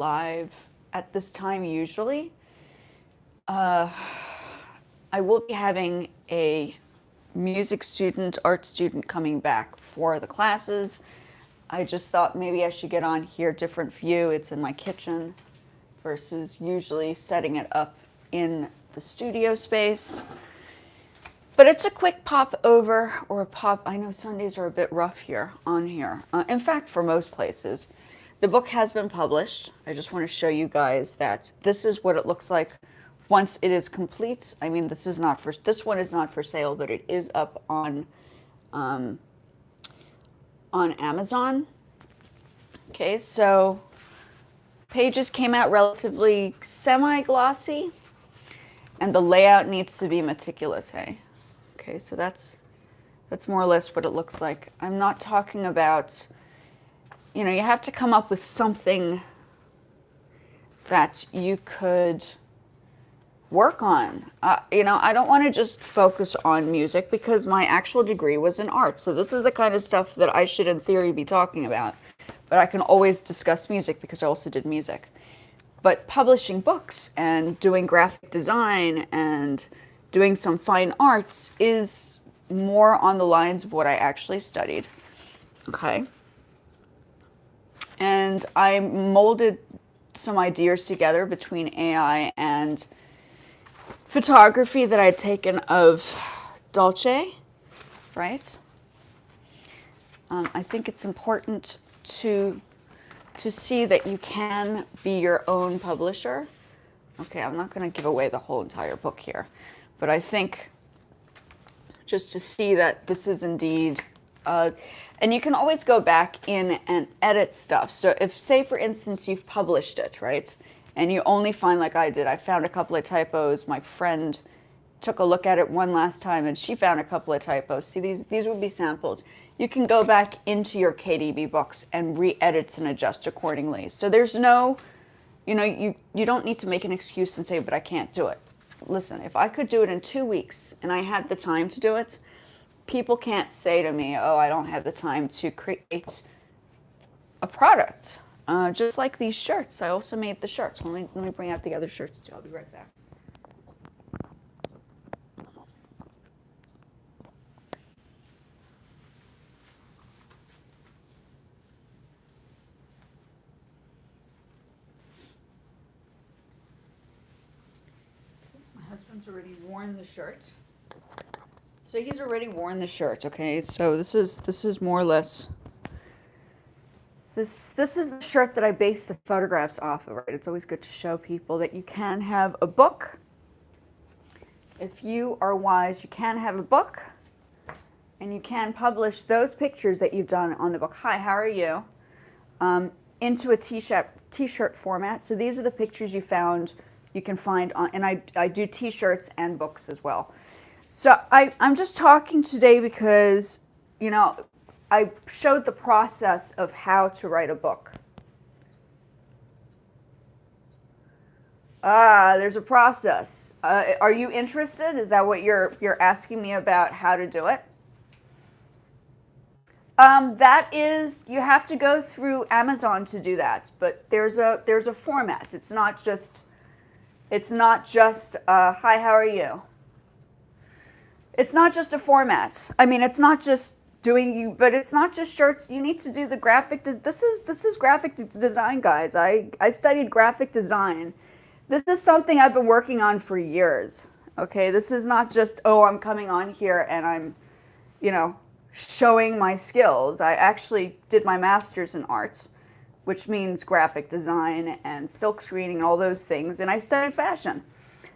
live at this time usually. I will be having a music student, art student coming back for the classes. I just thought maybe I should get on here, different view. It's in my kitchen versus usually setting it up in the studio space. But it's a quick pop over or a pop. I know Sundays are a bit rough here on here. In fact, for most places. The book has been published. I just want to show you guys that this is what it looks like once it is complete. I mean, this one is not for sale, but it is up on Amazon. Okay, so pages came out relatively semi-glossy, and the layout needs to be meticulous, hey? Okay, so that's more or less what it looks like. I'm not talking about, you know, you have to come up with something that you could work on. You know, I don't want to just focus on music because my actual degree was in art. So this is the kind of stuff that I should, in theory, be talking about. But I can always discuss music because I also did music. But publishing books and doing graphic design and doing some fine arts is more on the lines of what I actually studied. Okay. And I molded some ideas together between AI and photography that I'd taken of Dolce, right? I think it's important to see that you can be your own publisher. Okay, I'm not going to give away the whole entire book here, but I think just to see that this is indeed, and you can always go back in and edit stuff. So if, say for instance, you've published it, right? And you only find, like I did, I found a couple of typos. My friend took a look at it one last time and she found a couple of typos. See, these would be samples. You can go back into your KDB books and re-edit and adjust accordingly. So there's no, you know, you don't need to make an excuse and say, but I can't do it. Listen, if I could do it in 2 weeks and I had the time to do it, people can't say to me, oh, I don't have the time to create a product. Just like these shirts. I also made the shirts. Let me bring out the other shirts too. I'll be right back. My husband's already worn the shirt. So he's already worn the shirt, okay? So this is more or less, this is the shirt that I based the photographs off of, right? It's always good to show people that you can have a book. If you are wise, you can have a book and you can publish those pictures that you've done on the book. Hi, how are you? Into a t-shirt format. So these are the pictures you can find on, and I do t-shirts and books as well. So I'm just talking today because, you know, I showed the process of how to write a book. There's a process. Are you interested? Is that what you're asking me about, how to do it? That is, you have to go through Amazon to do that, but there's a format. It's not just hi, how are you? It's not just a format. I mean, it's not just but it's not just shirts. You need to do the graphic. This is graphic design, guys. I studied graphic design. This is something I've been working on for years. Okay, this is not just, oh, I'm coming on here and I'm, you know, showing my skills. I actually did my master's in arts, which means graphic design and silk screening and all those things. And I studied fashion.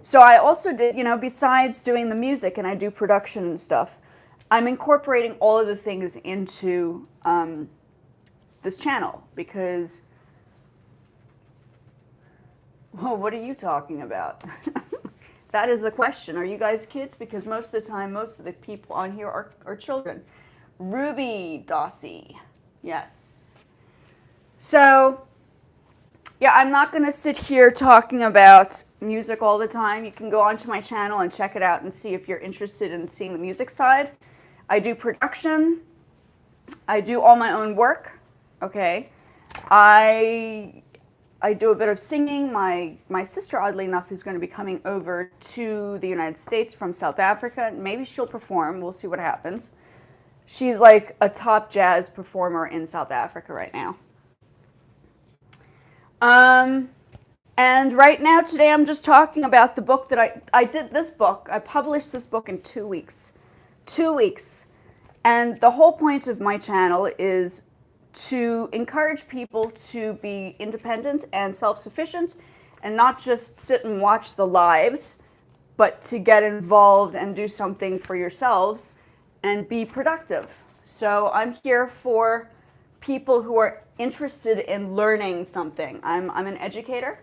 So I also did, you know, besides doing the music and I do production and stuff, I'm incorporating all of the things into this channel because, well, what are you talking about? That is the question. Are you guys kids? Because most of the time, most of the people on here are children. Ruby Dossie, yes. So, yeah, I'm not going to sit here talking about music all the time. You can go onto my channel and check it out and see if you're interested in seeing the music side. I do production. I do all my own work, okay? I do a bit of singing. My sister, oddly enough, is going to be coming over to the United States from South Africa. Maybe she'll perform. We'll see what happens. She's like a top jazz performer in South Africa right now. And right now, today, I'm just talking about the book that I did this book. I published this book in 2 weeks. 2 weeks. And the whole point of my channel is to encourage people to be independent and self-sufficient and not just sit and watch the lives, but to get involved and do something for yourselves and be productive. So I'm here for people who are interested in learning something. I'm an educator.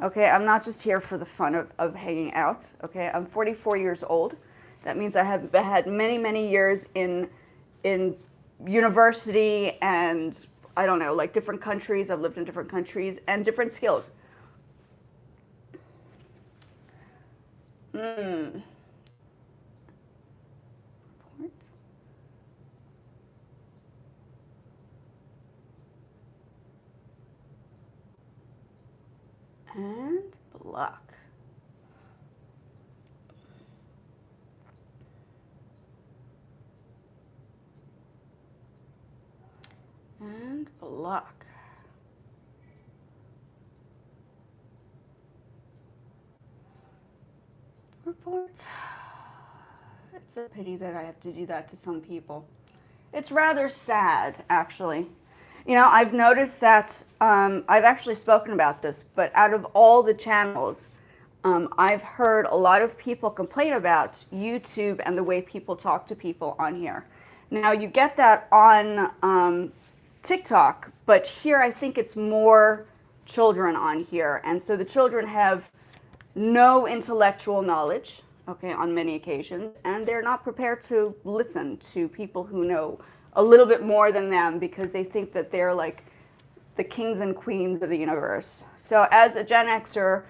Okay, I'm not just here for the fun of hanging out. Okay, I'm 44 years old. That means I have had many years in university and, I don't know, like different countries. I've lived in different countries and different skills. And block. And block. Report. It's a pity that I have to do that to some people. It's rather sad, actually. You know, I've noticed that, I've actually spoken about this, but out of all the channels, I've heard a lot of people complain about YouTube and the way people talk to people on here. Now, you get that on TikTok, but here I think it's more children on here. And so the children have no intellectual knowledge, okay, on many occasions, and they're not prepared to listen to people who know a little bit more than them because they think that they're like the kings and queens of the universe. So as a Gen Xer,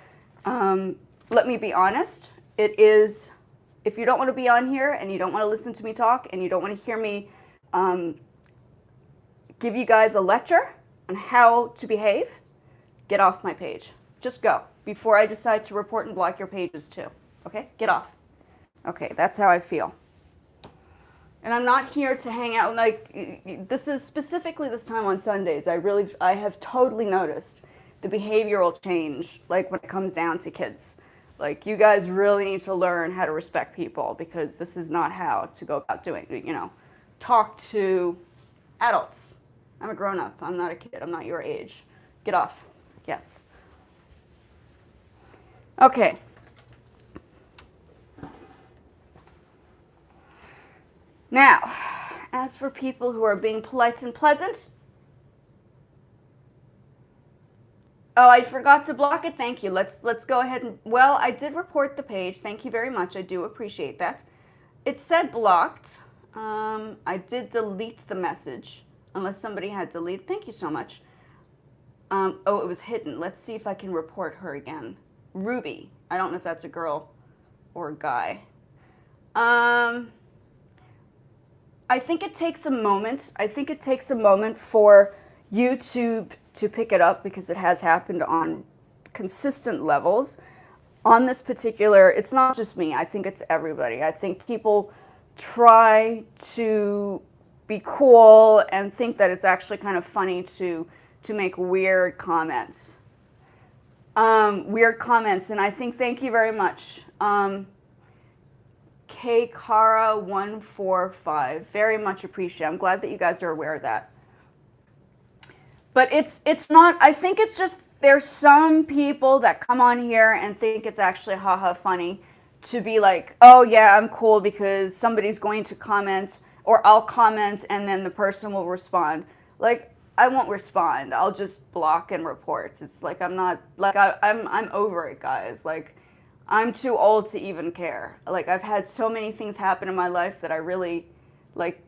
let me be honest, it is, if you don't want to be on here and you don't want to listen to me talk and you don't want to hear me give you guys a lecture on how to behave, get off my page. Just go before I decide to report and block your pages too. Okay, get off. Okay, that's how I feel. And I'm not here to hang out, like, this is specifically this time on Sundays. I have totally noticed the behavioral change, like when it comes down to kids. Like, you guys really need to learn how to respect people because this is not how to go about doing it, you know. Talk to adults. I'm a grown-up. I'm not a kid. I'm not your age. Get off. Yes. Okay. Now, as for people who are being polite and pleasant, oh, I forgot to block it. Thank you. Let's go ahead and, well, I did report the page. Thank you very much. I do appreciate that. It said blocked. I did delete the message, unless somebody had deleted. Thank you so much. Oh, it was hidden. Let's see if I can report her again. Ruby. I don't know if that's a girl or a guy. I think it takes a moment. I think it takes a moment for YouTube to pick it up because it has happened on consistent levels. On this particular, it's not just me. I think it's everybody. I think people try to be cool and think that it's actually kind of funny to make weird comments. Weird comments, and I think, thank you very much. KKara145, very much appreciate. I'm glad that you guys are aware of that. But it's not, I think it's just, there's some people that come on here and think it's actually haha funny to be like, oh yeah, I'm cool because somebody's going to comment, or I'll comment and then the person will respond. Like, I won't respond. I'll just block and report. It's like, I'm not, like, I'm over it, guys. Like, I'm too old to even care. Like, I've had so many things happen in my life that I really, like,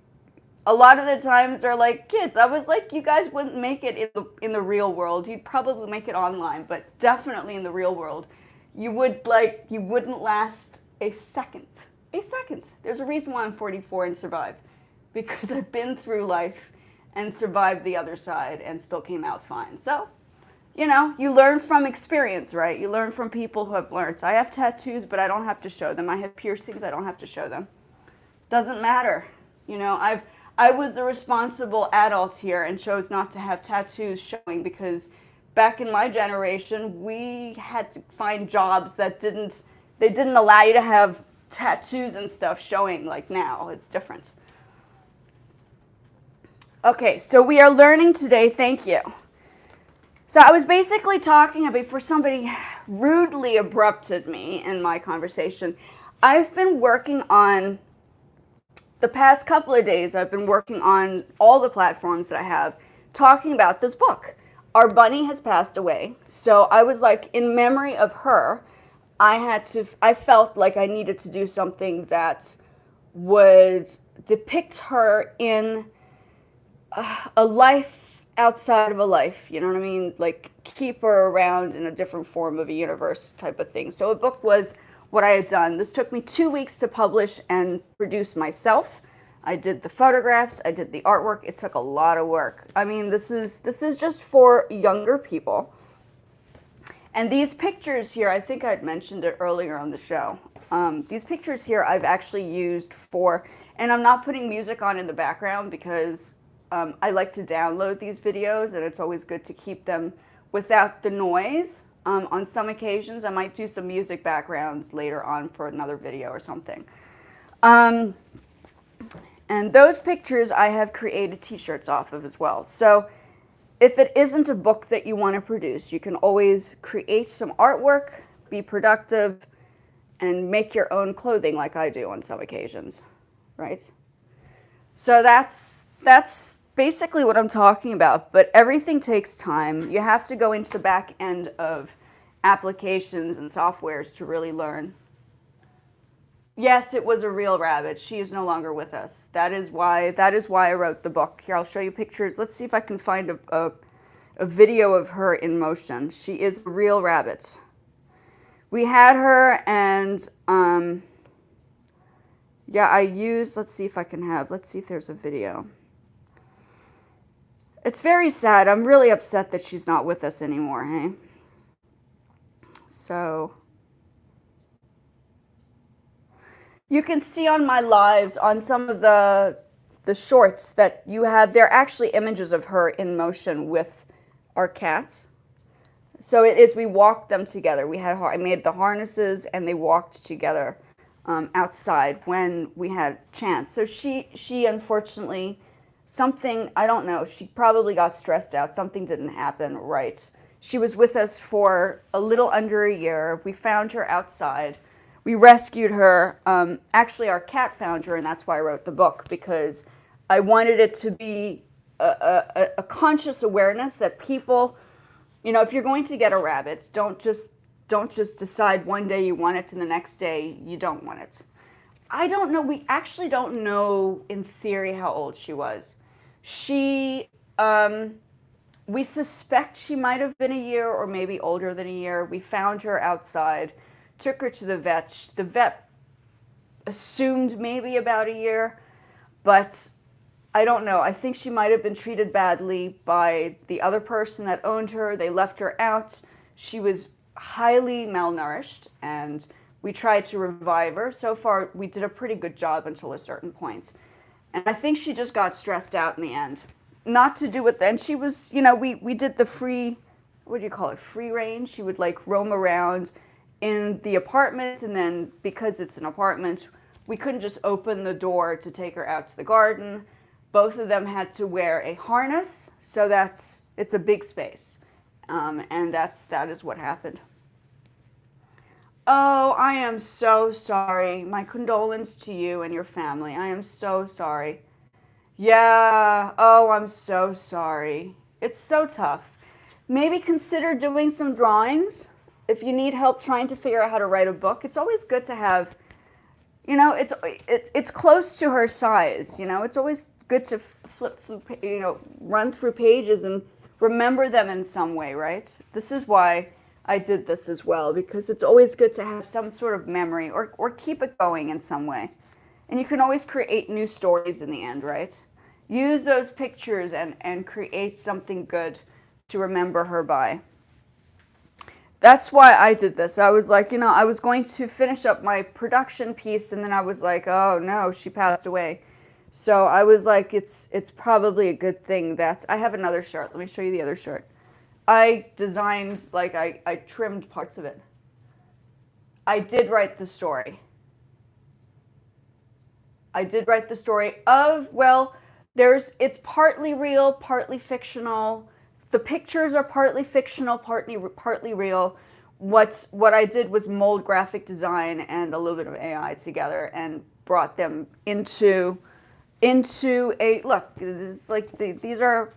a lot of the times they're like, kids, I was like, you guys wouldn't make it in the real world. You'd probably make it online, but definitely in the real world, you wouldn't last a second. A second. There's a reason why I'm 44 and survived. Because I've been through life and survived the other side and still came out fine. So, you know, you learn from experience, right? You learn from people who have learned. I have tattoos, but I don't have to show them. I have piercings, I don't have to show them. Doesn't matter. You know, I was the responsible adult here and chose not to have tattoos showing because back in my generation, we had to find jobs that didn't allow you to have tattoos and stuff showing like now. It's different. Okay, so we are learning today, thank you. So I was basically talking about, before somebody rudely abrupted me in my conversation, I've been working on, the past couple of days, I've been working on all the platforms that I have, talking about this book. Our bunny has passed away, so I was like, in memory of her, I felt like I needed to do something that would depict her in a life outside of a life, you know what I mean? Like, keep her around in a different form of a universe type of thing. So a book was what I had done. This took me 2 weeks to publish and produce myself. I did the photographs, I did the artwork. It took a lot of work. I mean, this is just for younger people. And these pictures here, I think I'd mentioned it earlier on the show. These pictures here I've actually used for, and I'm not putting music on in the background because I like to download these videos and it's always good to keep them without the noise. On some occasions, I might do some music backgrounds later on for another video or something. And those pictures I have created t-shirts off of as well. So if it isn't a book that you want to produce, you can always create some artwork, be productive, and make your own clothing like I do on some occasions, right? So that's basically what I'm talking about, but everything takes time. You have to go into the back end of applications and softwares to really learn. Yes, it was a real rabbit. She is no longer with us. That is why I wrote the book. Here, I'll show you pictures. Let's see if I can find a video of her in motion. She is a real rabbit. We had her and, yeah, let's see if there's a video. It's very sad. I'm really upset that she's not with us anymore, hey? So, you can see on my lives, on some of the shorts that you have, they're actually images of her in motion with our cats. So it is, we walked them together. I made the harnesses and they walked together outside when we had chance. So she unfortunately, something, I don't know, she probably got stressed out. Something didn't happen right. She was with us for a little under a year. We found her outside. We rescued her. Actually, our cat found her, and that's why I wrote the book, because I wanted it to be a conscious awareness that people, you know, if you're going to get a rabbit, don't just decide one day you want it and the next day you don't want it. I don't know. We actually don't know in theory how old she was. We suspect she might have been a year or maybe older than a year. We found her outside, took her to the vet. The vet assumed maybe about a year, but I don't know. I think she might have been treated badly by the other person that owned her. They left her out. She was highly malnourished, and we tried to revive her. So far, we did a pretty good job until a certain point. And I think she just got stressed out in the end. Not to do with, and she was, you know, we did the free, what do you call it, free range. She would like roam around in the apartment, and then because it's an apartment, we couldn't just open the door to take her out to the garden. Both of them had to wear a harness, so it's a big space. And that is what happened. Oh, I am so sorry. My condolence to you and your family. I am so sorry. Yeah, oh, I'm so sorry. It's so tough. Maybe consider doing some drawings. If you need help trying to figure out how to write a book, it's always good to have, you know, it's close to her size, you know. It's always good to flip through, you know, run through pages and remember them in some way, right? This is why I did this as well, because it's always good to have some sort of memory or keep it going in some way. And you can always create new stories in the end, right? Use those pictures and create something good to remember her by. That's why I did this. I was like, I was going to finish up my production piece, and then I was like, oh no, she passed away. So I was like, it's probably a good thing that I have another shirt. Let me show you the other shirt. I designed, like, I trimmed parts of it. I did write the story. I did write the story of, well, it's partly real, partly fictional. The pictures are partly fictional, partly real. What I did was mold graphic design and a little bit of AI together and brought them into a look. This is like these are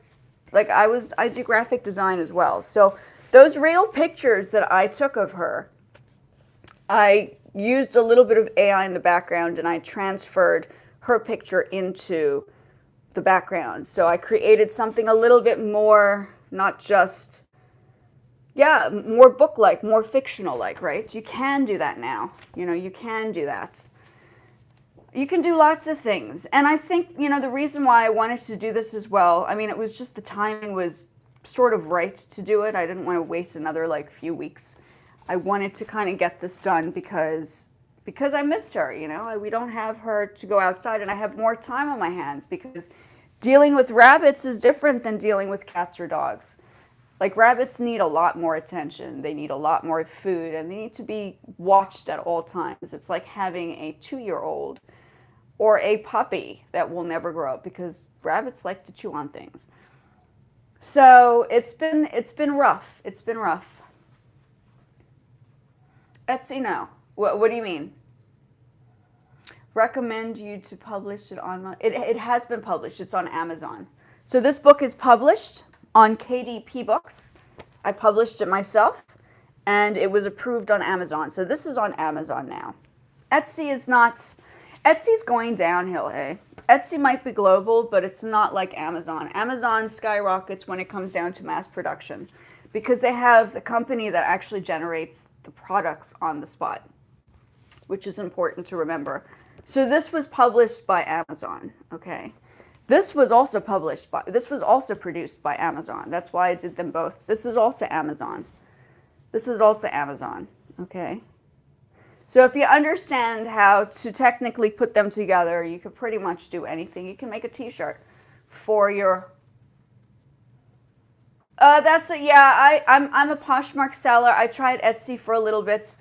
like I do graphic design as well. So those real pictures that I took of her, I used a little bit of AI in the background and I transferred her picture into the background. So I created something a little bit more, not just, yeah, more book-like, more fictional-like, right? You can do that now. You can do that. You can do lots of things. And I think, the reason why I wanted to do this as well, I mean, it was just the timing was sort of right to do it. I didn't want to wait another, few weeks. I wanted to kind of get this done because I missed her, We don't have her to go outside, and I have more time on my hands because dealing with rabbits is different than dealing with cats or dogs. Like, rabbits need a lot more attention. They need a lot more food, and they need to be watched at all times. It's like having a 2-year-old or a puppy that will never grow up because rabbits like to chew on things. So it's been rough. It's been rough. Etsy, no. What do you mean? Recommend you to publish it online. It has been published. It's on Amazon. So this book is published on KDP Books. I published it myself, and it was approved on Amazon. So this is on Amazon now. Etsy is not. Etsy's going downhill, hey? Etsy might be global, but it's not like Amazon. Amazon skyrockets when it comes down to mass production because they have the company that actually generates the products on the spot, which is important to remember. So this was published by Amazon, okay? This was also produced by Amazon. That's why I did them both. This is also Amazon. This is also Amazon, okay? So if you understand how to technically put them together, you could pretty much do anything. You can make a t-shirt for your... I'm a Poshmark seller. I tried Etsy for a little bit.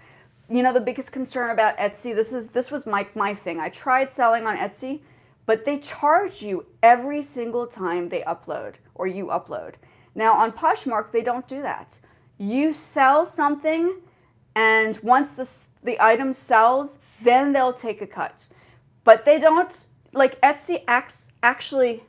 The biggest concern about Etsy, this was my thing. I tried selling on Etsy, but they charge you every single time they upload or you upload. Now on Poshmark, they don't do that. You sell something, and once the item sells, then they'll take a cut. But they don't, like Etsy actually,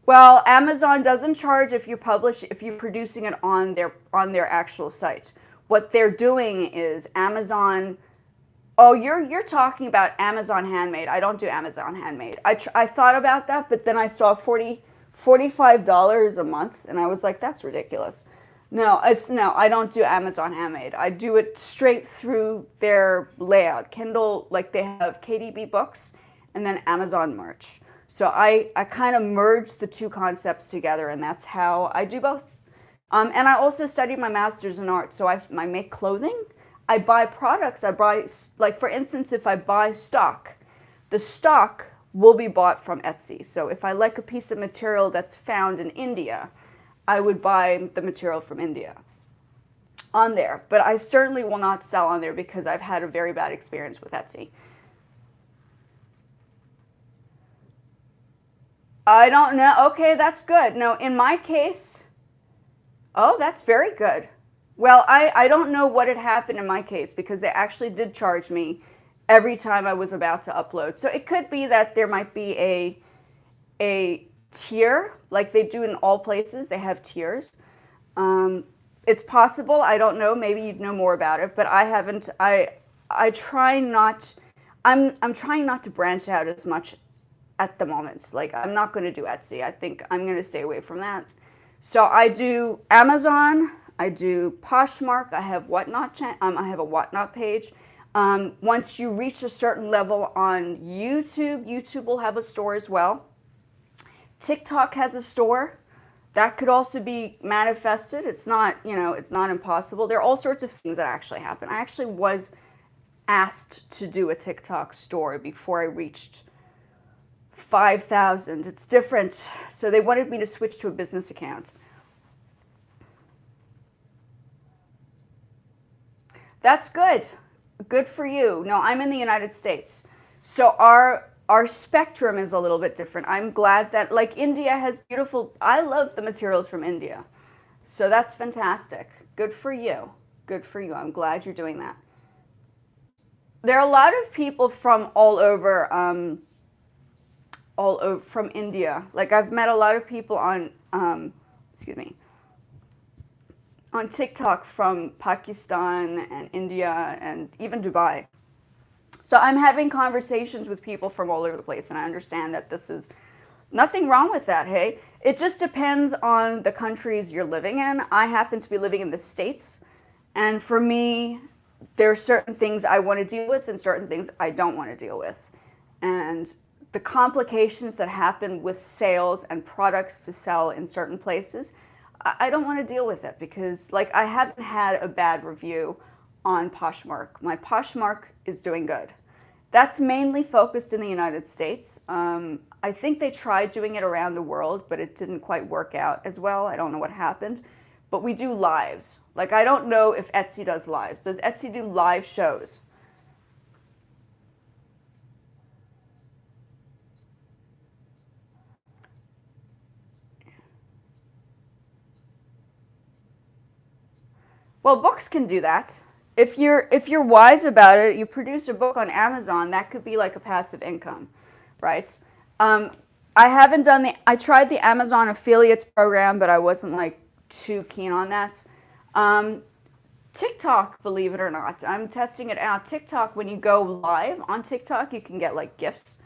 well, Amazon doesn't charge if you're producing it on their actual site. What they're doing is Amazon, oh, you're talking about Amazon Handmade. I don't do Amazon Handmade. I thought about that, but then I saw $45 a month, and I was like, that's ridiculous. No, I don't do Amazon Handmade. I do it straight through their layout. Kindle, like they have KDP Books and then Amazon merch. So I kind of merged the two concepts together, and that's how I do both. And I also studied my master's in art, so I make clothing. I buy products. Like for instance, if I buy stock, the stock will be bought from Etsy. So if I like a piece of material that's found in India, I would buy the material from India on there. But I certainly will not sell on there because I've had a very bad experience with Etsy. I don't know. Okay, that's good. No, in my case, oh, that's very good. Well, I don't know what had happened in my case because they actually did charge me every time I was about to upload. So it could be that there might be a tier, like they do in all places. They have tiers. It's possible. I don't know. Maybe you'd know more about it, but I haven't. I try not. I'm trying not to branch out as much at the moment. Like I'm not going to do Etsy. I think I'm going to stay away from that. So I do Amazon. I do Poshmark. I have Whatnot. I have a Whatnot page. Once you reach a certain level on YouTube, YouTube will have a store as well. TikTok has a store that could also be manifested. It's not, it's not impossible. There are all sorts of things that actually happen. I actually was asked to do a TikTok store before I reached 5,000. It's different. So they wanted me to switch to a business account. That's good. Good for you. No, I'm in the United States. So our spectrum is a little bit different. I'm glad that, like, India has beautiful, I love the materials from India. So that's fantastic. Good for you. Good for you. I'm glad you're doing that. There are a lot of people from all over from India. Like, I've met a lot of people on, excuse me, on TikTok from Pakistan and India and even Dubai. So I'm having conversations with people from all over the place, and I understand that this is nothing wrong with that, hey? It just depends on the countries you're living in. I happen to be living in the States, and for me, there are certain things I want to deal with and certain things I don't want to deal with. And the complications that happen with sales and products to sell in certain places, I don't want to deal with it because, like, I haven't had a bad review on Poshmark. My Poshmark is doing good. That's mainly focused in the United States. I think they tried doing it around the world, but it didn't quite work out as well. I don't know what happened. But we do lives. Like, I don't know if Etsy does lives. Does Etsy do live shows? Well, books can do that. If you're wise about it, you produce a book on Amazon, that could be like a passive income, right? I haven't done I tried the Amazon affiliates program, but I wasn't like too keen on that. TikTok, believe it or not, I'm testing it out. TikTok, when you go live on TikTok, you can get like gifts.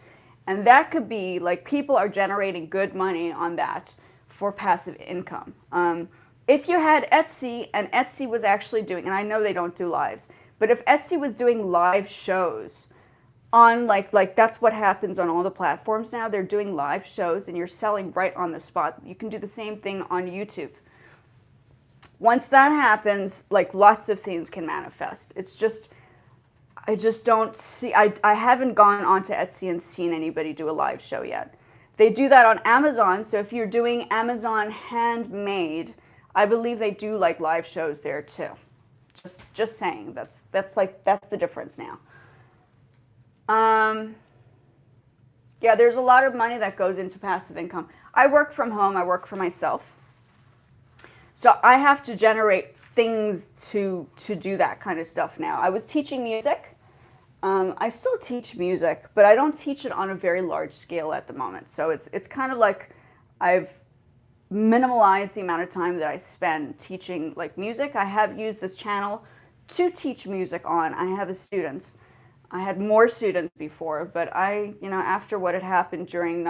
And that could be like people are generating good money on that for passive income. If you had Etsy and Etsy was actually doing, and I know they don't do lives, but if Etsy was doing live shows on like that's what happens on all the platforms now. They're doing live shows and you're selling right on the spot. You can do the same thing on YouTube. Once that happens, like lots of things can manifest. It's just, I just don't see, I haven't gone onto Etsy and seen anybody do a live show yet. They do that on Amazon, so if you're doing Amazon Handmade, I believe they do like live shows there too. Just saying, that's the difference now. Yeah, there's a lot of money that goes into passive income. I work from home, I work for myself. So I have to generate things to do that kind of stuff now. I was teaching music. I still teach music, but I don't teach it on a very large scale at the moment. So it's kind of like I've minimalized the amount of time that I spend teaching like music. I have used this channel to teach music on. I have a student. I had more students before, but after what had happened during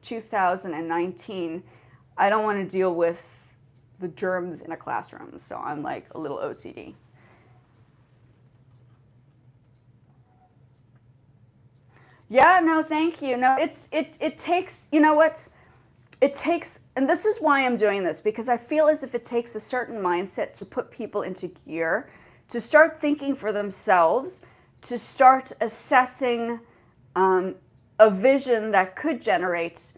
2019, I don't want to deal with the germs in a classroom, so I'm like a little OCD. Yeah, no, thank you. No, it takes, you know what? It takes, and this is why I'm doing this, because I feel as if it takes a certain mindset to put people into gear, to start thinking for themselves, to start assessing a vision that could generate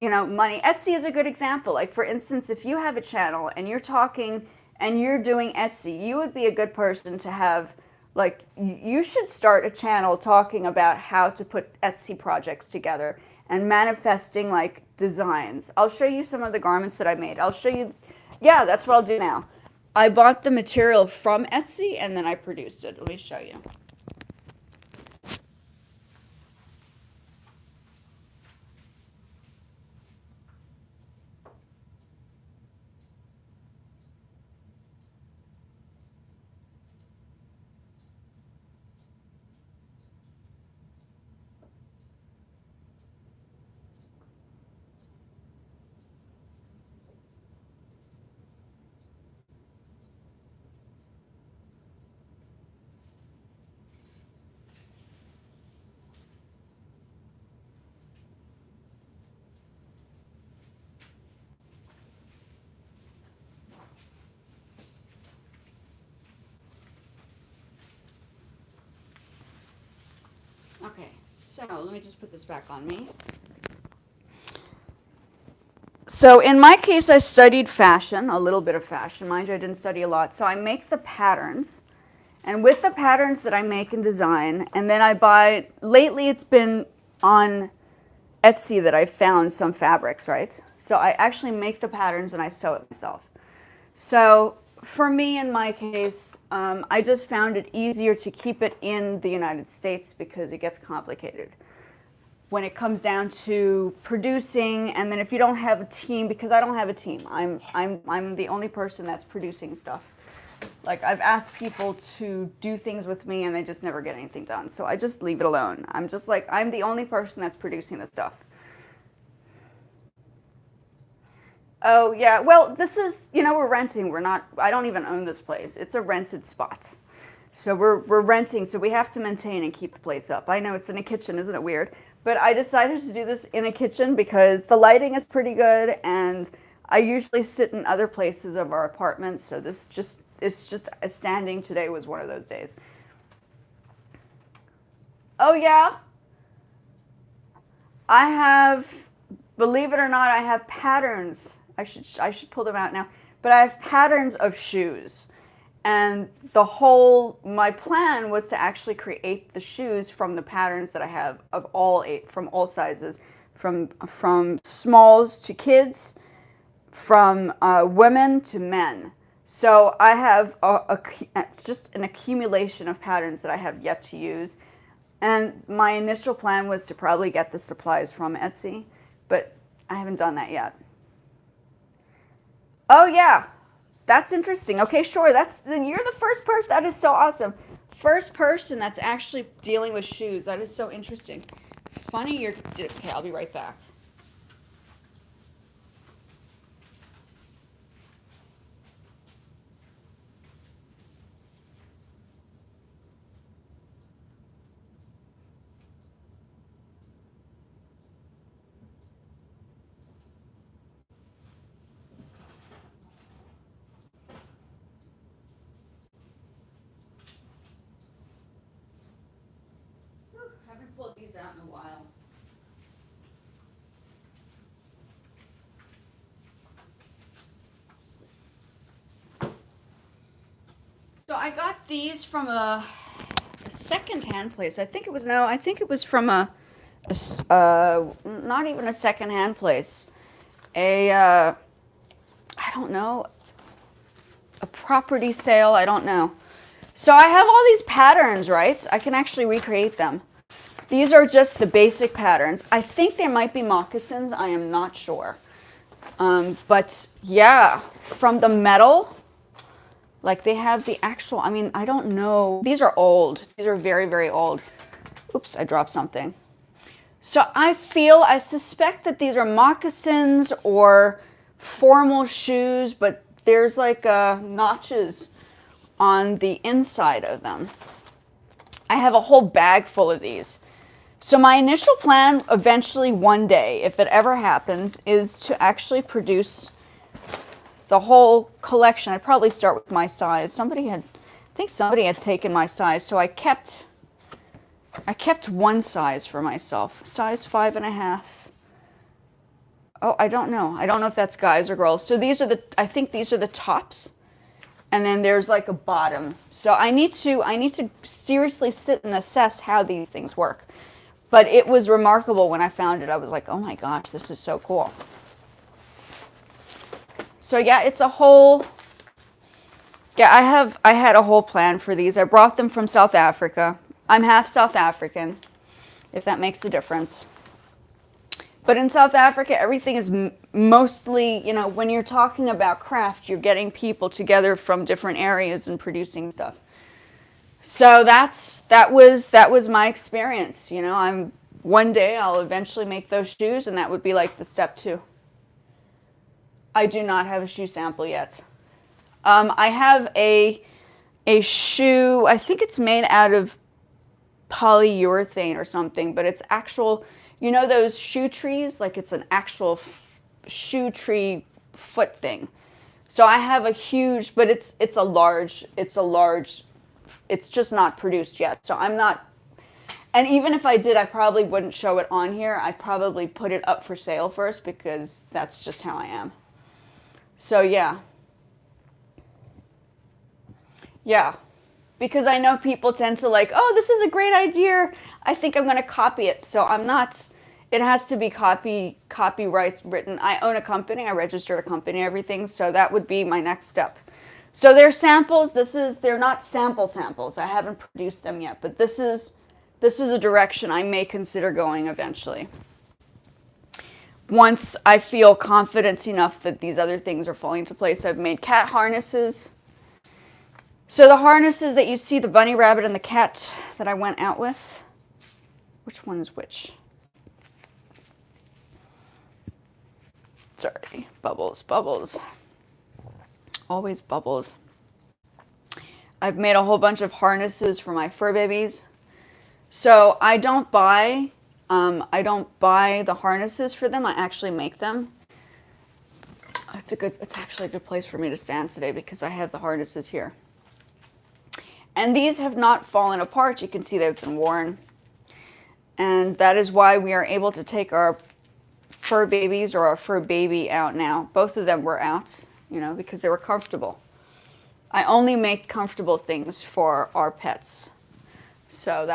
money. Etsy is a good example. Like, for instance, if you have a channel and you're talking and you're doing Etsy, you would be a good person to have, like, you should start a channel talking about how to put Etsy projects together and manifesting, like, designs. I'll show you some of the garments that I made. I'll show you, yeah, that's what I'll do now. I bought the material from Etsy and then I produced it. Let me show you. Okay, so let me just put this back on me. So in my case, I studied fashion, a little bit of fashion. Mind you, I didn't study a lot. So I make the patterns. And with the patterns that I make and design, and then I buy, lately it's been on Etsy that I found some fabrics, right? So I actually make the patterns and I sew it myself. So for me, in my case, I just found it easier to keep it in the United States because it gets complicated when it comes down to producing. And then if you don't have a team, because I don't have a team, I'm the only person that's producing stuff. Like, I've asked people to do things with me and they just never get anything done. So I just leave it alone. I'm just like, I'm the only person that's producing the stuff. Oh, yeah. Well, this is, we're renting. We're not, I don't even own this place. It's a rented spot. So we're renting, so we have to maintain and keep the place up. I know it's in a kitchen, isn't it weird? But I decided to do this in a kitchen because the lighting is pretty good and I usually sit in other places of our apartment. So this just, it's just standing today was one of those days. Oh, yeah. I have, believe it or not, I have patterns. I should pull them out now. But I have patterns of shoes. And my plan was to actually create the shoes from the patterns that I have of from all sizes, from smalls to kids, from women to men. So I have it's just an accumulation of patterns that I have yet to use. And my initial plan was to probably get the supplies from Etsy, but I haven't done that yet. Oh, yeah. That's interesting. Okay, sure. Then you're the first person. That is so awesome. First person that's actually dealing with shoes. That is so interesting. Funny okay, I'll be right back. Haven't pulled these out in a while. So I got these from a second-hand place. I think it was from not even a second-hand place. I don't know, a property sale, I don't know. So I have all these patterns, right? I can actually recreate them. These are just the basic patterns. I think there might be moccasins. I am not sure. But yeah, from the metal, like they have the actual, I don't know. These are old. These are very, very old. Oops, I dropped something. So I suspect that these are moccasins or formal shoes, but there's like notches on the inside of them. I have a whole bag full of these. So my initial plan eventually one day, if it ever happens, is to actually produce the whole collection. I'd probably start with my size. I think somebody had taken my size, so I kept one size for myself. Size 5.5. Oh, I don't know. I don't know if that's guys or girls. So I think these are the tops. And then there's like a bottom. So I need to seriously sit and assess how these things work. But it was remarkable when I found it. I was like, oh my gosh, this is so cool. So yeah, I had a whole plan for these. I brought them from South Africa. I'm half South African, if that makes a difference. But in South Africa, everything is mostly, when you're talking about craft, you're getting people together from different areas and producing stuff. So that was my experience. One day I'll eventually make those shoes, and that would be like the step 2. I do not have a shoe sample yet. I have a shoe. I think it's made out of polyurethane or something, but it's actual. Those shoe trees? Like it's an actual shoe tree foot thing. So I have a huge, but it's a large. It's just not produced yet. So I'm not. And even if I did, I probably wouldn't show it on here. I'd probably put it up for sale first because that's just how I am. So yeah. Yeah. Because I know people tend to like, oh, this is a great idea. I think I'm going to copy it. So I'm not, it has to be copyright written. I own a company. I registered a company, everything. So that would be my next step. So they're samples. They're not samples. I haven't produced them yet, but this is a direction I may consider going eventually. Once I feel confidence enough that these other things are falling into place. I've made cat harnesses. So the harnesses that you see, the bunny rabbit and the cat that I went out with, which one is which? Sorry, bubbles. Always bubbles. I've made a whole bunch of harnesses for my fur babies. So I don't buy the harnesses for them. I actually make them. It's actually a good place for me to stand today because I have the harnesses here. And these have not fallen apart. You can see they've been worn. And that is why we are able to take our fur babies or our fur baby out now. Both of them were out, because they were comfortable. I only make comfortable things for our pets. So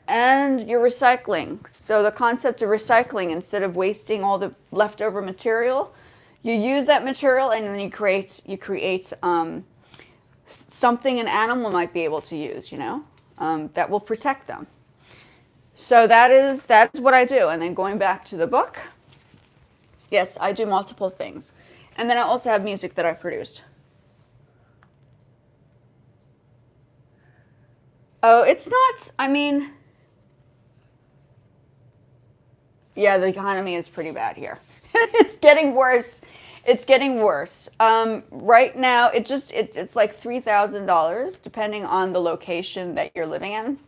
and you're recycling. So the concept of recycling, instead of wasting all the leftover material, you use that material and then you create something an animal might be able to use, that will protect them. So that is what I do. And then going back to the book, yes, I do multiple things. And then I also have music that I produced. Oh, it's not, yeah, the economy is pretty bad here. It's getting worse. Right now, it's like $3,000, depending on the location that you're living in.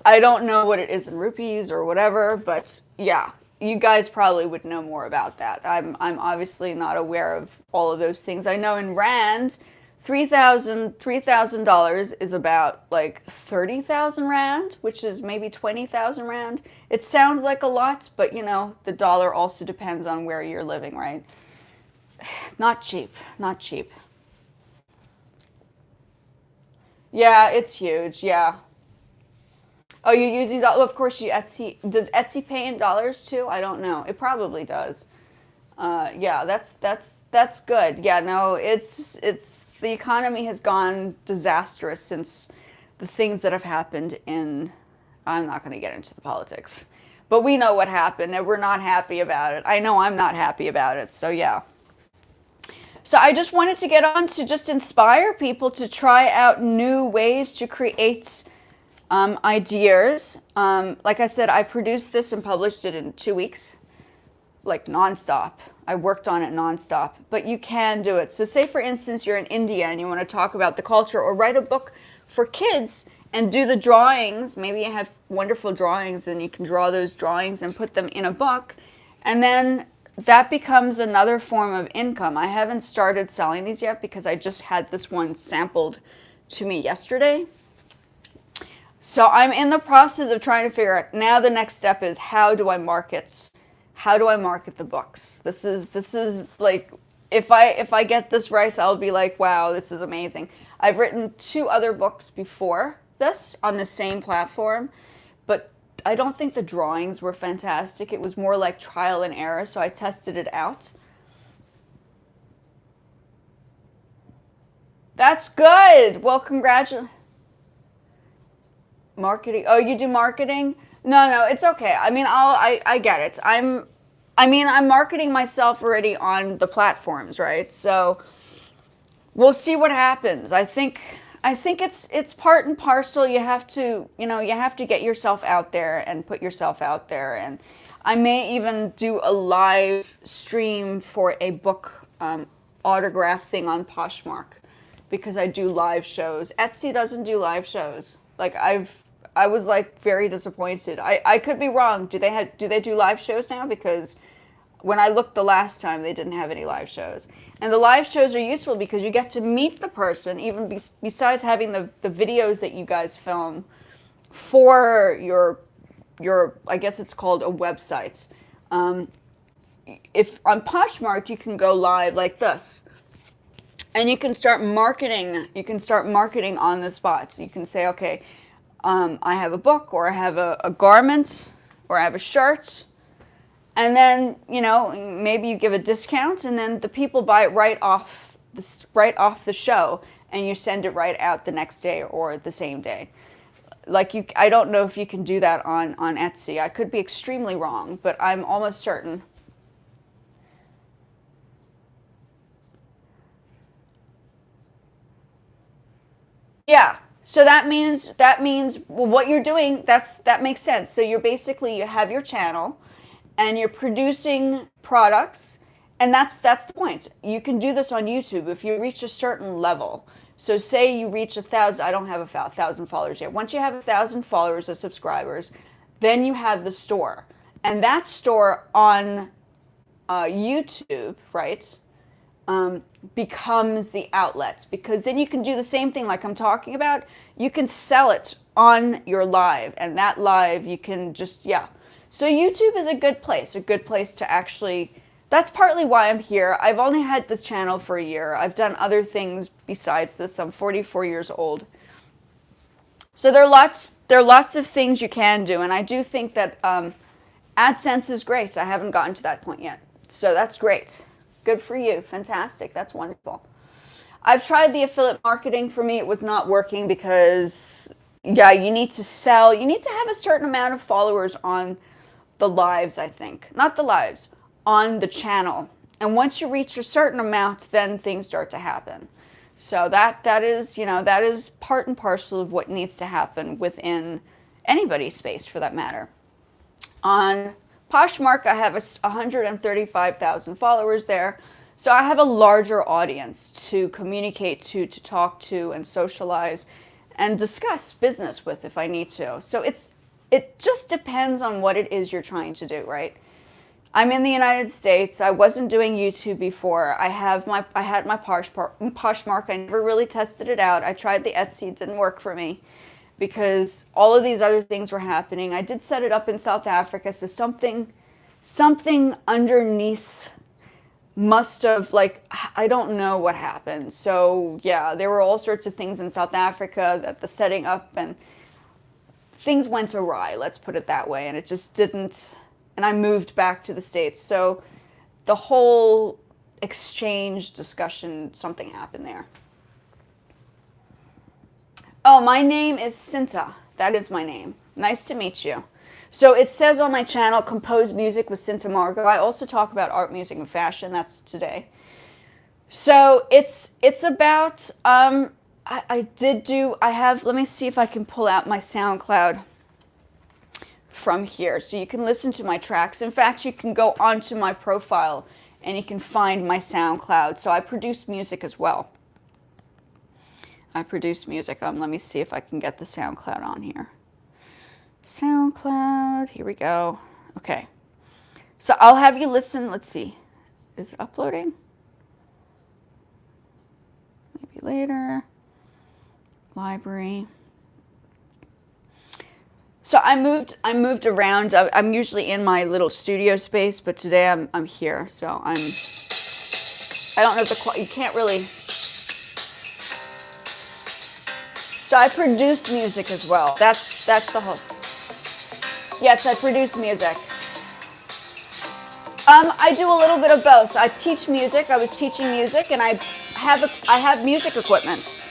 I don't know what it is in rupees or whatever, but yeah, you guys probably would know more about that. I'm obviously not aware of all of those things. I know in Rand, $3,000 is about like 30,000 Rand, which is maybe 20,000 Rand. It sounds like a lot, but the dollar also depends on where you're living, right? Not cheap. Yeah, it's huge, yeah. Oh, you're using dollars? Well, of course, Etsy. Does Etsy pay in dollars too? I don't know. It probably does. Yeah, that's good. Yeah, no, it's the economy has gone disastrous since the things that have happened in. I'm not going to get into the politics, but we know what happened, and we're not happy about it. I know I'm not happy about it. So yeah. So I just wanted to get on to just inspire people to try out new ways to create ideas. Like I said, I produced this and published it in 2 weeks, like nonstop. I worked on it nonstop, but you can do it. So say for instance, you're in India and you want to talk about the culture or write a book for kids and do the drawings. Maybe you have wonderful drawings and you can draw those drawings and put them in a book. And then that becomes another form of income. I haven't started selling these yet because I just had this one sampled to me yesterday. So I'm in the process of trying to figure out, now the next step is how do I market the books? This is like, if I get this right, I'll be like, wow, this is amazing. I've written 2 other books before this on the same platform, but I don't think the drawings were fantastic. It was more like trial and error, so I tested it out. That's good. Well, congratulations. Marketing. Oh, you do marketing? No, it's okay. I get it. I'm marketing myself already on the platforms, right? So we'll see what happens. I think it's part and parcel. You have to get yourself out there and put yourself out there. And I may even do a live stream for a book autograph thing on Poshmark because I do live shows. Etsy doesn't do live shows. Like I was like very disappointed. I could be wrong. Do they do live shows now? Because when I looked the last time, they didn't have any live shows. And the live shows are useful because you get to meet the person, even besides having the videos that you guys film for your, I guess it's called a website. If on Poshmark, you can go live like this. And you can start marketing. You can start marketing on the spot. So you can say, okay, I have a book, or I have a garment, or I have a shirt. And then, you know, maybe you give a discount, and then the people buy it right off the show, and you send it right out the next day or the same day. Like I don't know if you can do that on Etsy. I could be extremely wrong, but I'm almost certain. Yeah. So that means well, what you're doing, that makes sense. So you're basically, you have your channel and you're producing products, and that's the point. You can do this on YouTube if you reach a certain level. So say you reach 1,000, I don't have 1,000 followers yet. Once you have 1,000 followers or subscribers, then you have the store. And that store on YouTube, right? Becomes the outlets, because then you can do the same thing like I'm talking about. You can sell it on your live, and that live you can just, yeah. So YouTube is a good place to actually, that's partly why I'm here. I've only had this channel for a year. I've done other things besides this. I'm 44 years old. So there are lots of things you can do, and I do think that AdSense is great. I haven't gotten to that point yet. So that's great. Good for you. Fantastic. That's wonderful. I've tried the affiliate marketing. For me, it was not working because, yeah, you need to sell. You need to have a certain amount of followers on the lives, I think. Not the lives, on the channel. And once you reach a certain amount, then things start to happen. So that is, you know, that is part and parcel of what needs to happen within anybody's space, for that matter. On Poshmark, I have 135,000 followers there. So I have a larger audience to communicate to talk to, and socialize, and discuss business with if I need to. So it just depends on what it is you're trying to do, right? I'm in the United States. I wasn't doing YouTube before. I had my Poshmark. I never really tested it out. I tried the Etsy. It didn't work for me, because all of these other things were happening. I did set it up in South Africa, so something underneath must have, like, I don't know what happened. So yeah, there were all sorts of things in South Africa that the setting up, and things went awry, let's put it that way, and it just didn't, and I moved back to the States. So the whole exchange discussion, something happened there. Oh, my name is Cinta. That is my name. Nice to meet you. So it says on my channel, Compose Music with Cinta Margot. I also talk about art, music, and fashion. That's today. So it's about, I have, let me see if I can pull out my SoundCloud from here. So you can listen to my tracks. In fact, you can go onto my profile and you can find my SoundCloud. So I produce music as well. I produce music. Let me see if I can get the SoundCloud on here. SoundCloud, here we go. Okay. So I'll have you listen. Let's see. Is it uploading? Maybe later. Library. So I moved around. I'm usually in my little studio space, but today I'm here. So I don't know if you can't really. So I produce music as well. That's the whole. Yes, I produce music. I do a little bit of both. I teach music. I was teaching music, and I have music equipment.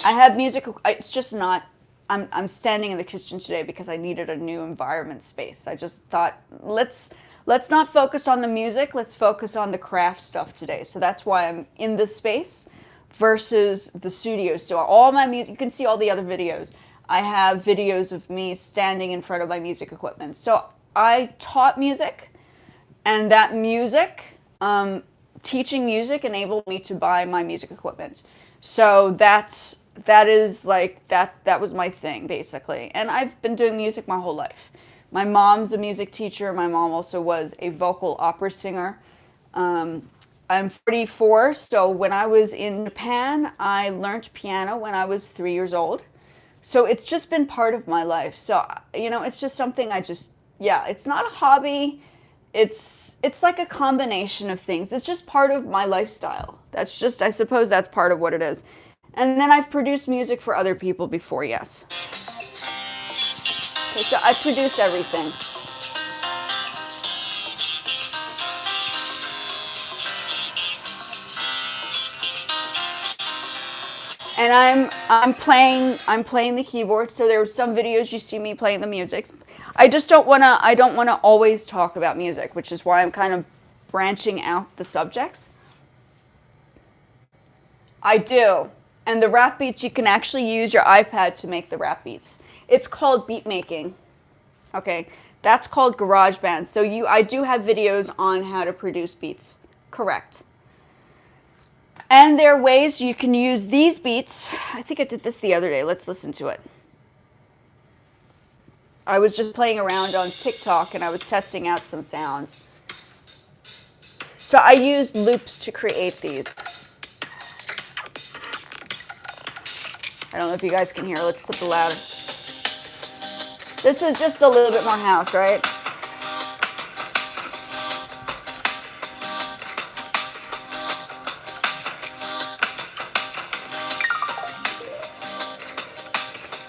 I have music. It's just not. I'm standing in the kitchen today because I needed a new environment space. I just thought let's not focus on the music. Let's focus on the craft stuff today. So that's why I'm in this space versus the studio. So all my music, you can see all the other videos. I have videos of me standing in front of my music equipment. So I taught music, and that music, teaching music enabled me to buy my music equipment. So that was my thing, basically. And I've been doing music my whole life. My mom's a music teacher. My mom also was a vocal opera singer. I'm 44, so when I was in Japan, I learned piano when I was 3 years old. So it's just been part of my life. So, you know, it's just something I just, yeah, it's not a hobby. It's like a combination of things. It's just part of my lifestyle. That's just, I suppose that's part of what it is. And then I've produced music for other people before, yes. Okay, so I produce everything. And I'm playing the keyboard. So there are some videos you see me playing the music. I just don't wanna always talk about music, which is why I'm kind of branching out the subjects. I do. And the rap beats, you can actually use your iPad to make the rap beats. It's called beat making. Okay, that's called GarageBand. So I do have videos on how to produce beats. Correct. And there are ways you can use these beats. I think I did this the other day. Let's listen to it. I was just playing around on TikTok and I was testing out some sounds. So I used loops to create these. I don't know if you guys can hear. Let's put the louder. This is just a little bit more house, right?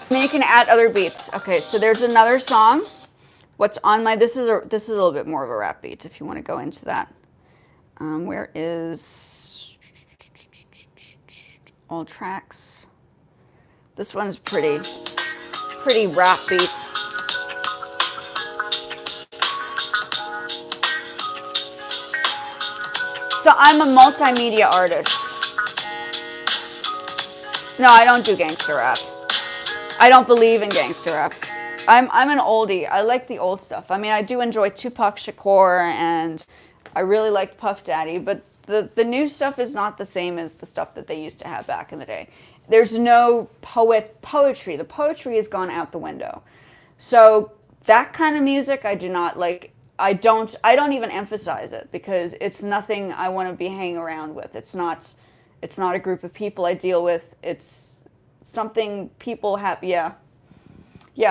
And then you can add other beats. Okay, so there's another song. What's on my, this is a little bit more of a rap beat if you want to go into that. Where is all tracks? This one's pretty rap beat. So I'm a multimedia artist. No, I don't do gangster rap. I don't believe in gangster rap. I'm an oldie. I like the old stuff. I mean, I do enjoy Tupac Shakur and I really like Puff Daddy, but the new stuff is not the same as the stuff that they used to have back in the day. There's no poetry. The poetry has gone out the window. So that kind of music I do not like. I don't even emphasize it because it's nothing I want to be hanging around with. It's not a group of people I deal with. It's something people have, yeah.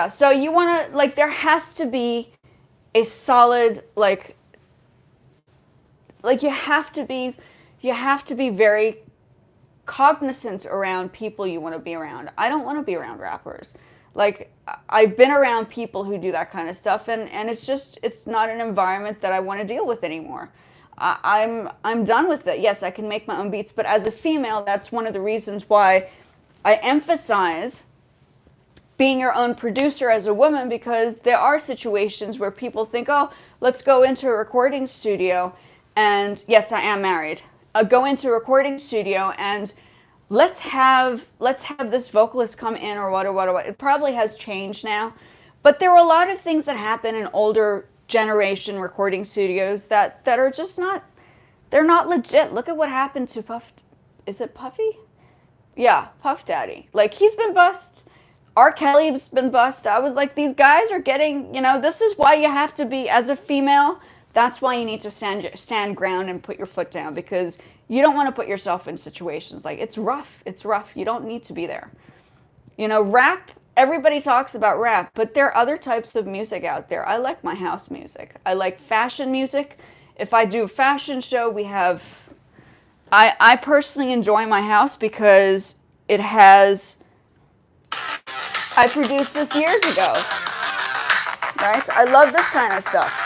So you want to, like, there has to be a solid, like you have to be very cognizant around people you want to be around. I don't want to be around rappers. Like, I've been around people who do that kind of stuff, and it's not an environment that I want to deal with anymore. I'm done with it. Yes, I can make my own beats, but as a female, that's one of the reasons why I emphasize being your own producer as a woman, because there are situations where people think, oh, let's go into a recording studio, and yes, I am married. Go into a recording studio and let's have this vocalist come in or what. It probably has changed now, but there were a lot of things that happen in older generation recording studios that are just they're not legit. Look at what happened to is it Puffy? Yeah, Puff Daddy. Like, he's been bust. R. Kelly's been bust. I was like, these guys are getting, this is why you have to be, as a female, that's why you need to stand ground and put your foot down, because you don't want to put yourself in situations like, it's rough. It's rough. You don't need to be there. Rap, everybody talks about rap, but there are other types of music out there. I like my house music. I like fashion music. If I do a fashion show, I personally enjoy my house because it has, I produced this years ago, right? I love this kind of stuff.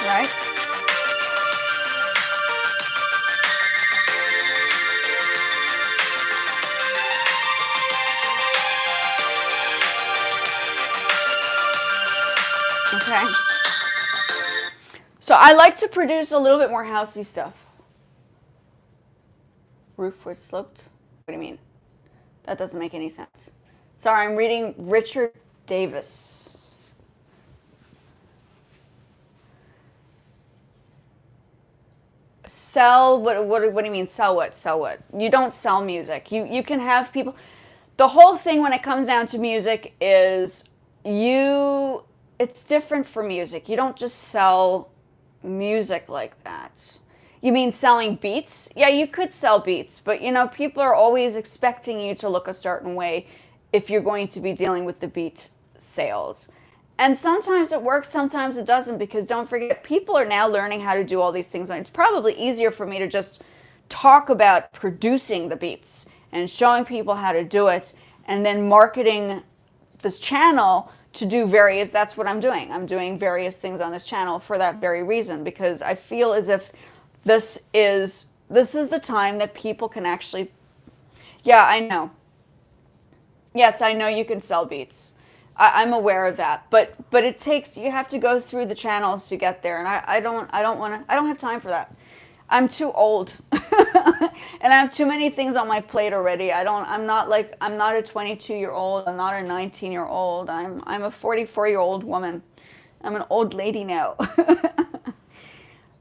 Right? Okay. So I like to produce a little bit more housey stuff. Roof was sloped? What do you mean? That doesn't make any sense. Sorry, I'm reading Richard Davis. Sell what do you mean sell what? Sell what? You don't sell music. You can have people the whole thing when it comes down to music is it's different for music. You don't just sell music like that. You mean selling beats? Yeah, you could sell beats, but you know, people are always expecting you to look a certain way if you're going to be dealing with the beat sales. And sometimes it works, sometimes it doesn't, because don't forget, people are now learning how to do all these things. And it's probably easier for me to just talk about producing the beats and showing people how to do it, and then marketing this channel to do various, that's what I'm doing. I'm doing various things on this channel for that very reason, because I feel as if this is the time that people can actually, yeah, I know. Yes, I know you can sell beats. I'm aware of that, but it takes, you have to go through the channels to get there, and I don't have time for that. I'm too old, and I have too many things on my plate already. I'm not a 22-year-old. I'm not a 19-year-old. I'm a 44-year-old woman. I'm an old lady now.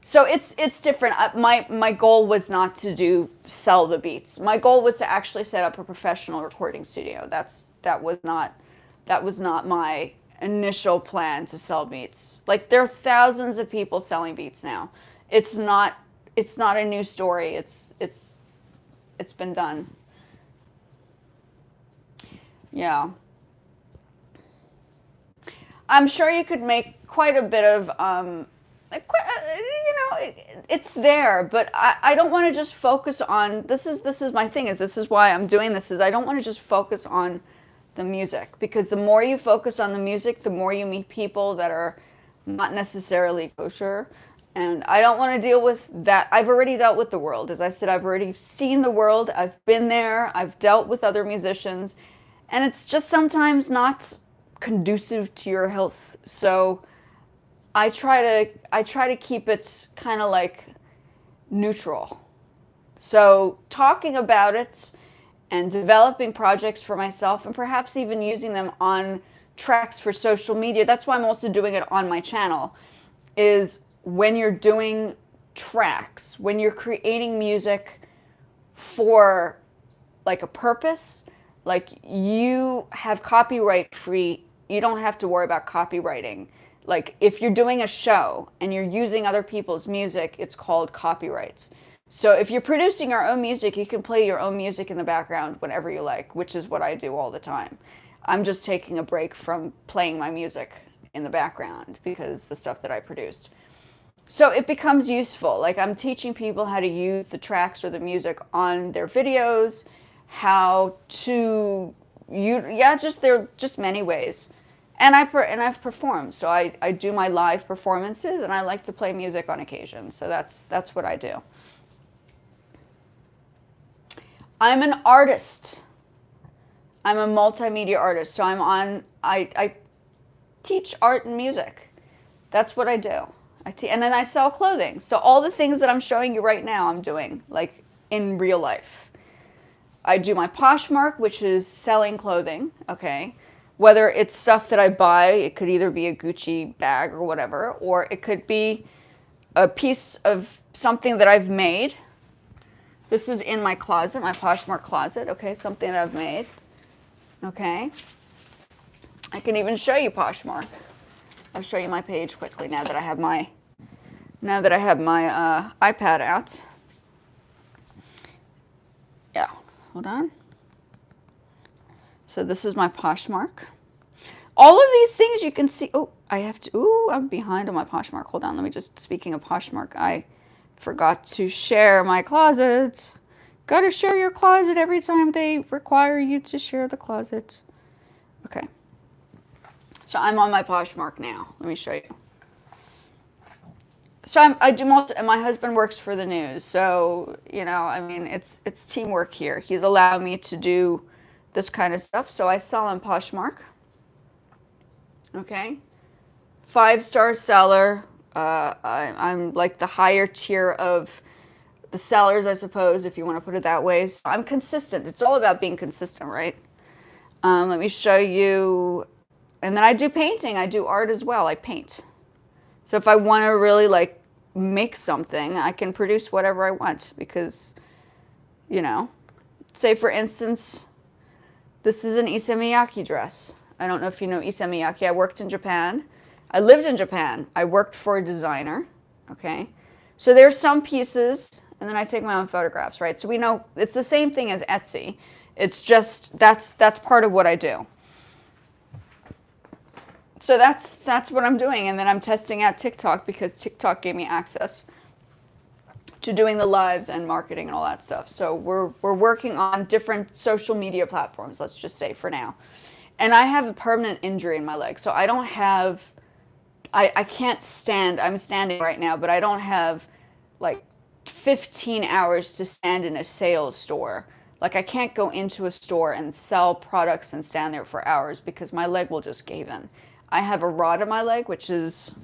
So it's different. My goal was not to sell the beats. My goal was to actually set up a professional recording studio. That was not my initial plan, to sell beats. Like, there are thousands of people selling beats now. It's not a new story. It's been done. Yeah. I'm sure you could make quite a bit of, it's there, but I don't want to just focus on, this is my thing, this is why I'm doing this, is I don't want to just focus on the music, because the more you focus on the music, the more you meet people that are not necessarily kosher. And I don't want to deal with that. I've already dealt with the world. As I said, I've already seen the world. I've been there. I've dealt with other musicians. And it's just sometimes not conducive to your health. So I try to keep it kind of like neutral. So talking about it and developing projects for myself, and perhaps even using them on tracks for social media. That's why I'm also doing it on my channel, is when you're doing tracks, when you're creating music for like a purpose, like you have copyright free, you don't have to worry about copywriting. Like if you're doing a show and you're using other people's music, it's called copyright. So if you're producing your own music, you can play your own music in the background whenever you like, which is what I do all the time. I'm just taking a break from playing my music in the background because the stuff that I produced. So it becomes useful. Like I'm teaching people how to use the tracks or the music on their videos, how to there are just many ways. And I've performed. So I do my live performances, and I like to play music on occasion. So that's what I do. I'm an artist. I'm a multimedia artist. So I teach art and music. That's what I do. And then I sell clothing. So all the things that I'm showing you right now, I'm doing like in real life. I do my Poshmark, which is selling clothing, okay? Whether it's stuff that I buy, it could either be a Gucci bag or whatever, or it could be a piece of something that I've made. This is in my closet, my Poshmark closet, okay? Something that I've made, okay? I can even show you Poshmark. I'll show you my page quickly now that I have my iPad out. Yeah, hold on. So this is my Poshmark. All of these things you can see. Oh, I'm behind on my Poshmark. Hold on, speaking of Poshmark, I forgot to share my closet. Gotta share your closet every time they require you to share the closet. Okay. So I'm on my Poshmark now. Let me show you. So my husband works for the news. So, I mean, it's teamwork here. He's allowed me to do this kind of stuff. So I sell on Poshmark. Okay. 5-star seller. I'm like the higher tier of the sellers, I suppose, if you want to put it that way. So I'm consistent. It's all about being consistent, right? Let me show you. And then I do painting. I do art as well. I paint. So if I want to really like make something, I can produce whatever I want because, say for instance, This is an Issey Miyake dress. I don't know if you know Issey Miyake. I worked in Japan. I lived in Japan. I worked for a designer, okay? So there's some pieces, and then I take my own photographs, right? So we know it's the same thing as Etsy. It's just, that's part of what I do. So that's what I'm doing, and then I'm testing out TikTok because TikTok gave me access to doing the lives and marketing and all that stuff. So we're working on different social media platforms, let's just say for now. And I have a permanent injury in my leg, so I don't have, I can't stand, I'm standing right now, but I don't have like 15 hours to stand in a sales store. Like I can't go into a store and sell products and stand there for hours because my leg will just cave in. I have a rod in my leg, which is,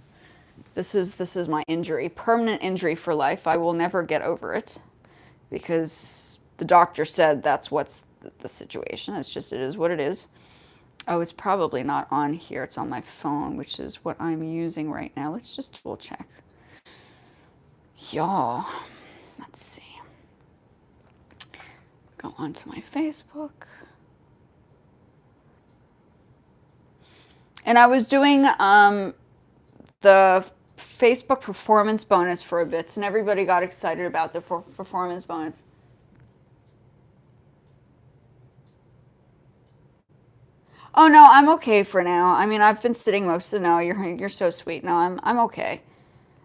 this is my injury, permanent injury for life. I will never get over it because the doctor said that's what's the situation. It's just, it is what it is. Oh, it's probably not on here. It's on my phone, which is what I'm using right now. Let's just double check. Y'all, let's see. Go onto my Facebook. And I was doing the Facebook performance bonus for a bit, and everybody got excited about the performance bonus. Oh no, I'm okay for now. I mean, I've been sitting most of the, no, you're so sweet. No, I'm okay.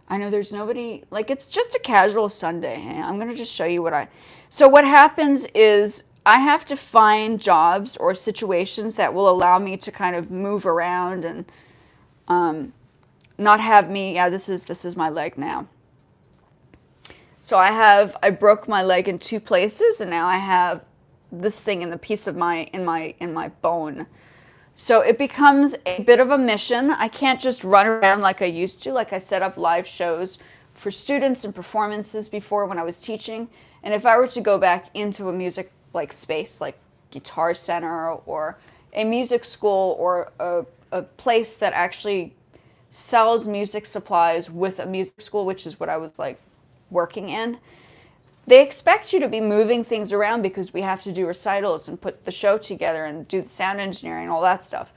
I know there's nobody, like it's just a casual Sunday. Hey, I'm gonna just show you so what happens is I have to find jobs or situations that will allow me to kind of move around and not have me, yeah, this is my leg now. So I broke my leg in 2 places, and now I have this thing in the piece of in my bone. So it becomes a bit of a mission. I can't just run around like I used to. Like I set up live shows for students and performances before when I was teaching. And if I were to go back into a music like space, like Guitar Center or a music school or a place that actually sells music supplies with a music school, which is what I was like working in, they expect you to be moving things around because we have to do recitals and put the show together and do the sound engineering and all that stuff.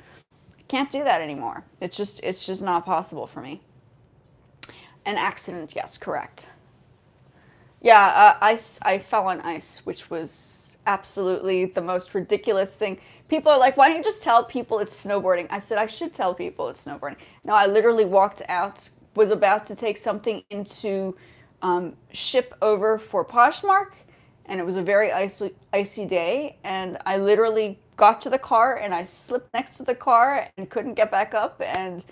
I can't do that anymore. It's just not possible for me. An accident, yes, correct. Yeah, I fell on ice, which was absolutely the most ridiculous thing. People are like, why don't you just tell people it's snowboarding? I said, I should tell people it's snowboarding. No, I literally walked out, was about to take something into ship over for Poshmark, and it was a very icy day, and I literally got to the car and I slipped next to the car and couldn't get back up, and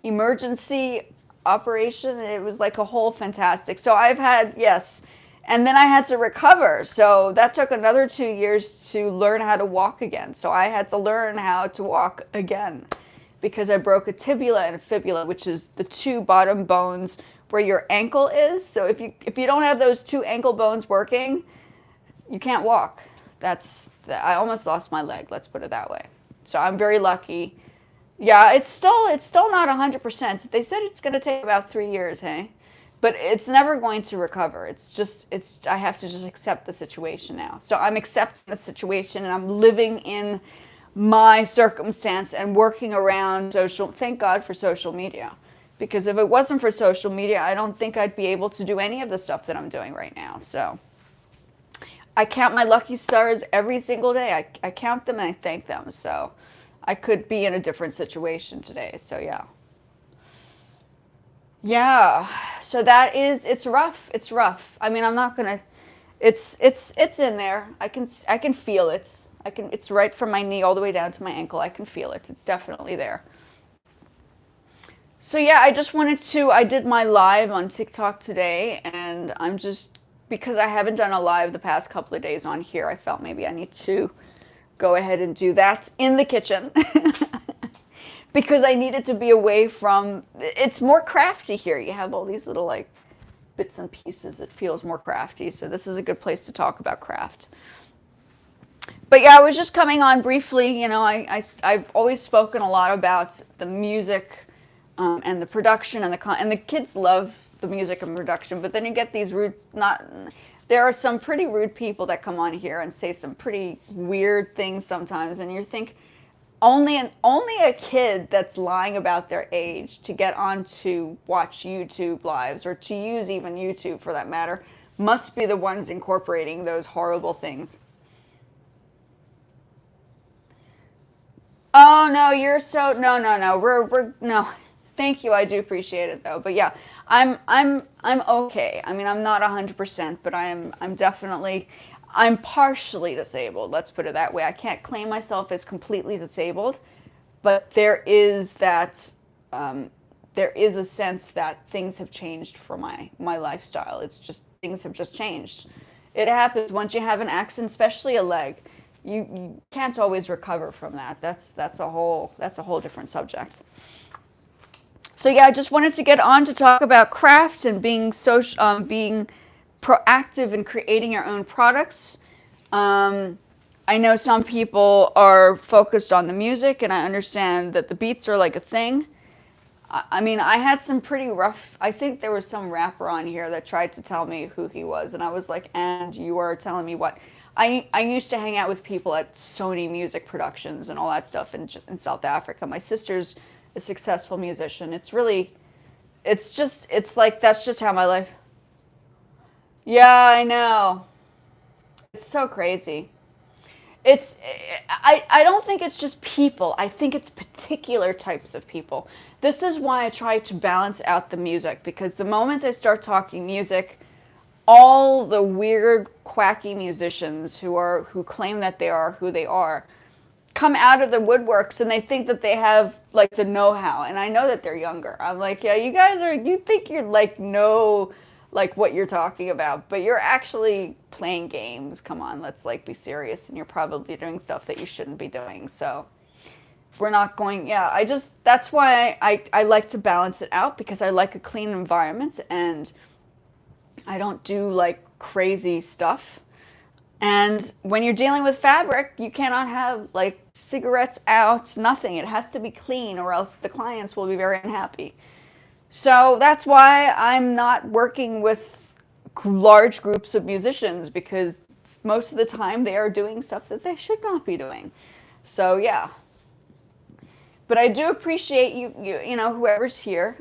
emergency operation, and it was like a whole fantastic. So I've had, yes, and then I had to recover, so that took another 2 years to learn how to walk again. So I had to learn how to walk again because I broke a tibia and a fibula, which is the 2 bottom bones where your ankle is. So if you don't have those 2 ankle bones working, you can't walk. I almost lost my leg, let's put it that way. So I'm very lucky. Yeah, it's still not 100%. They said it's going to take about 3 years, hey? But it's never going to recover. I have to just accept the situation now. So I'm accepting the situation and I'm living in my circumstance and working around thank God for social media. Because if it wasn't for social media, I don't think I'd be able to do any of the stuff that I'm doing right now. So I count my lucky stars every single day. I count them and I thank them. So I could be in a different situation today. So yeah. Yeah. So it's rough. It's rough. I mean, I'm not going to, it's in there. I can feel it. It's right from my knee all the way down to my ankle. I can feel it. It's definitely there. So yeah, I did my live on TikTok today, and because I haven't done a live the past couple of days on here, I felt maybe I need to go ahead and do that in the kitchen because I needed to be away from, it's more crafty here. You have all these little like bits and pieces. It feels more crafty. So this is a good place to talk about craft. But yeah, I was just coming on briefly. You know, I've always spoken a lot about the music and the production and the kids love the music and production, but then you get these there are some pretty rude people that come on here and say some pretty weird things sometimes, and you think only a kid that's lying about their age to get on to watch YouTube lives, or to use even YouTube for that matter, must be the ones incorporating those horrible things. Oh no, you're so no. We're no. Thank you. I do appreciate it though. But yeah, I'm okay. I mean, I'm not 100%, but I'm definitely, I'm partially disabled. Let's put it that way. I can't claim myself as completely disabled, but there is that there is a sense that things have changed for my lifestyle. It's just, things have just changed. It happens once you have an accident, especially a leg. You can't always recover from that. That's a whole different subject. So yeah, I just wanted to get on to talk about craft and being being proactive in creating your own products. I know some people are focused on the music, and I understand that the beats are like a thing. I mean, I had some pretty rough, I think there was some rapper on here that tried to tell me who he was, and I was like, and you are telling me what? I used to hang out with people at Sony Music Productions and all that stuff in South Africa. My sister's a successful musician. It's really, it's like, that's just how my life. Yeah, I know. It's so crazy. I don't think it's just people. I think it's particular types of people. This is why I try to balance out the music, because the moment I start talking music, all the weird, quacky musicians who claim that they are who they are come out of the woodworks, and they think that they have like the know-how. And I know that they're younger. I'm like, yeah, you think you're like know like what you're talking about, but you're actually playing games. Come on, let's like be serious. And you're probably doing stuff that you shouldn't be doing. So we're not going, yeah, that's why I like to balance it out, because I like a clean environment, and I don't do like crazy stuff. And when you're dealing with fabric, you cannot have like cigarettes out, nothing. It has to be clean, or else the clients will be very unhappy. So that's why I'm not working with large groups of musicians, because most of the time they are doing stuff that they should not be doing. So yeah. But I do appreciate you know, whoever's here.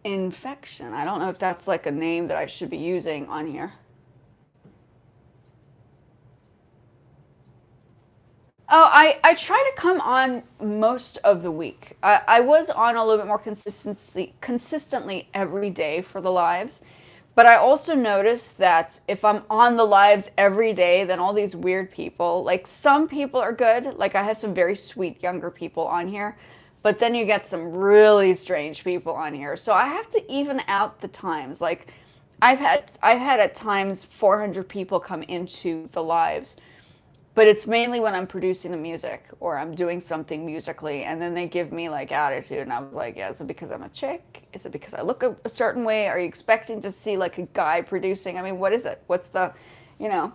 Infection. I don't know if that's like a name that I should be using on here. Oh, I try to come on most of the week. I was on a little bit more consistently every day for the lives. But I also noticed that if I'm on the lives every day, then all these weird people, like some people are good. Like I have some very sweet younger people on here. But then you get some really strange people on here. So I have to even out the times. Like I've had at times 400 people come into the lives. But it's mainly when I'm producing the music or I'm doing something musically, and then they give me like attitude, and I was like, yeah, is it because I'm a chick? Is it because I look a certain way? Are you expecting to see like a guy producing? I mean, what is it? What's the, you know?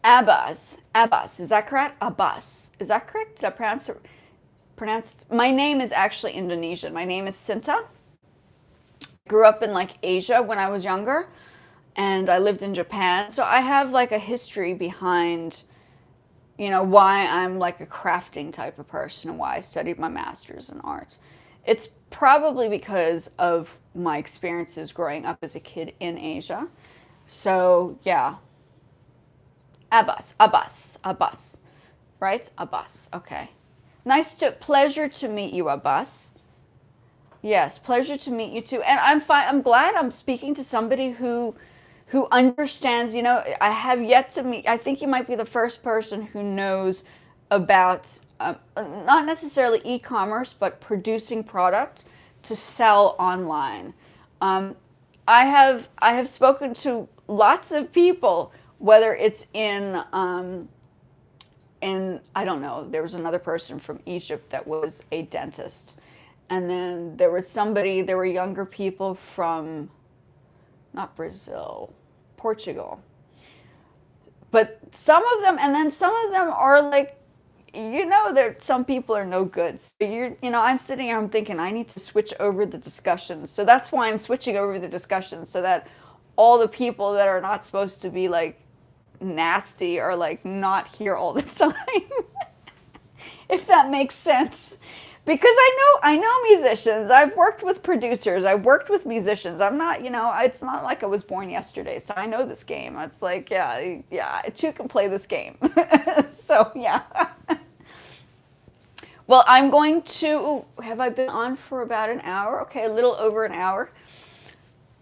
Abbas, is that correct? Abbas, is that correct? Did I pronounce it? My name is actually Indonesian. My name is Sinta. Grew up in like Asia when I was younger. And I lived in Japan, so I have like a history behind, you know, why I'm like a crafting type of person and why I studied my master's in arts. It's probably because of my experiences growing up as a kid in Asia. So yeah, Abbas, right? Abbas, okay. Pleasure to meet you, Abbas. Yes, pleasure to meet you too. And I'm glad I'm speaking to somebody who understands, you know, I have yet to meet, I think you might be the first person who knows about, not necessarily e-commerce, but producing product to sell online. I have spoken to lots of people, whether it's in, I don't know, there was another person from Egypt that was a dentist. And then there were younger people from, not Brazil, Portugal. But some of them are like you know that some people are no good. So I'm sitting here, I'm thinking I need to switch over the discussions. So that's why I'm switching over the discussions so that all the people that are not supposed to be like nasty are like not here all the time. If that makes sense. Because I know musicians. I've worked with producers. I've worked with musicians. I'm not, it's not like I was born yesterday. So I know this game. It's like, yeah, two can play this game. So, yeah. Well, I'm going to, have I been on for about an hour? Okay, a little over an hour.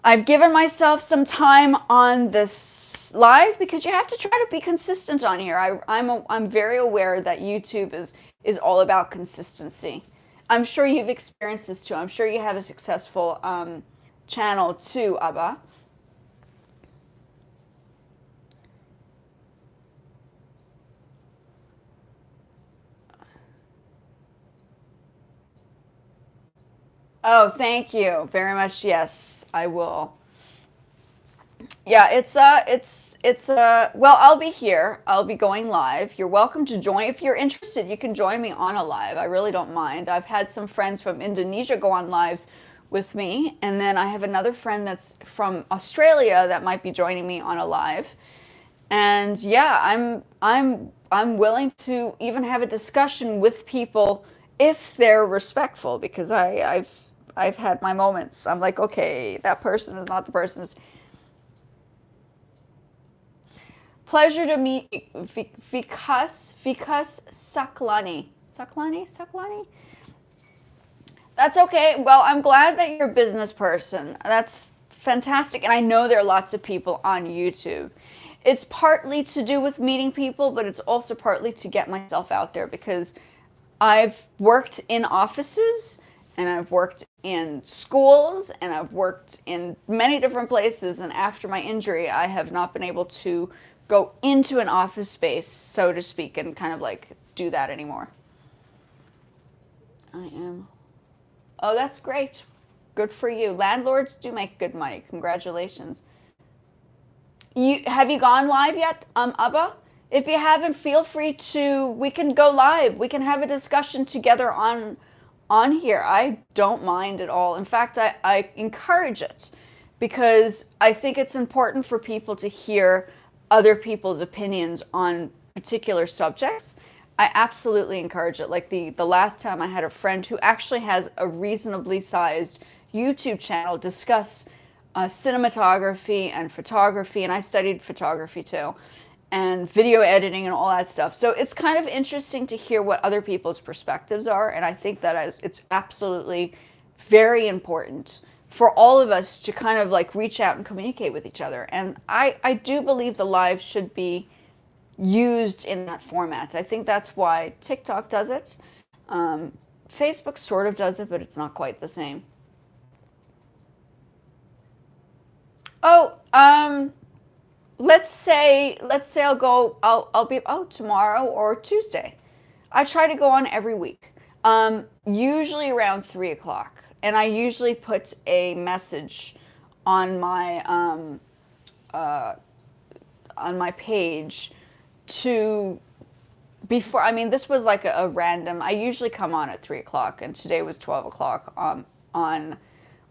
I've given myself some time on this live because you have to try to be consistent on here. I'm very aware that YouTube is all about consistency. I'm sure you've experienced this too. I'm sure you have a successful channel too, Abba. Oh, thank you very much. Yes, I will. Yeah, well, I'll be here. I'll be going live. You're welcome to join. If you're interested, you can join me on a live. I really don't mind. I've had some friends from Indonesia go on lives with me, and then I have another friend that's from Australia that might be joining me on a live. And yeah, I'm willing to even have a discussion with people if they're respectful, because I've had my moments. I'm like, okay, that person is not the person's. Pleasure to meet Vikas Saklani. Saklani? That's okay. Well, I'm glad that you're a business person. That's fantastic. And I know there are lots of people on YouTube. It's partly to do with meeting people, but it's also partly to get myself out there because I've worked in offices and I've worked in schools and I've worked in many different places. And after my injury, I have not been able to go into an office space, so to speak, and kind of like do that anymore. I am. Oh, that's great. Good for you. Landlords do make good money. Congratulations. Have you gone live yet, Abba? If you haven't, feel free to. We can go live. We can have a discussion together on here. I don't mind at all. In fact, I encourage it because I think it's important for people to hear other people's opinions on particular subjects. I absolutely encourage it. Like the last time I had a friend who actually has a reasonably sized YouTube channel discuss cinematography and photography, and I studied photography too, and video editing and all that stuff. So it's kind of interesting to hear what other people's perspectives are, and I think that it's absolutely very important for all of us to kind of like reach out and communicate with each other. And I do believe the live should be used in that format. I think that's why TikTok does it. Facebook sort of does it, but it's not quite the same. Oh, let's say I'll be tomorrow or Tuesday. I try to go on every week. Usually around 3 o'clock. And I usually put a message on my page to before. I mean, this was like a random. I usually come on at 3 o'clock, and today was 12 o'clock on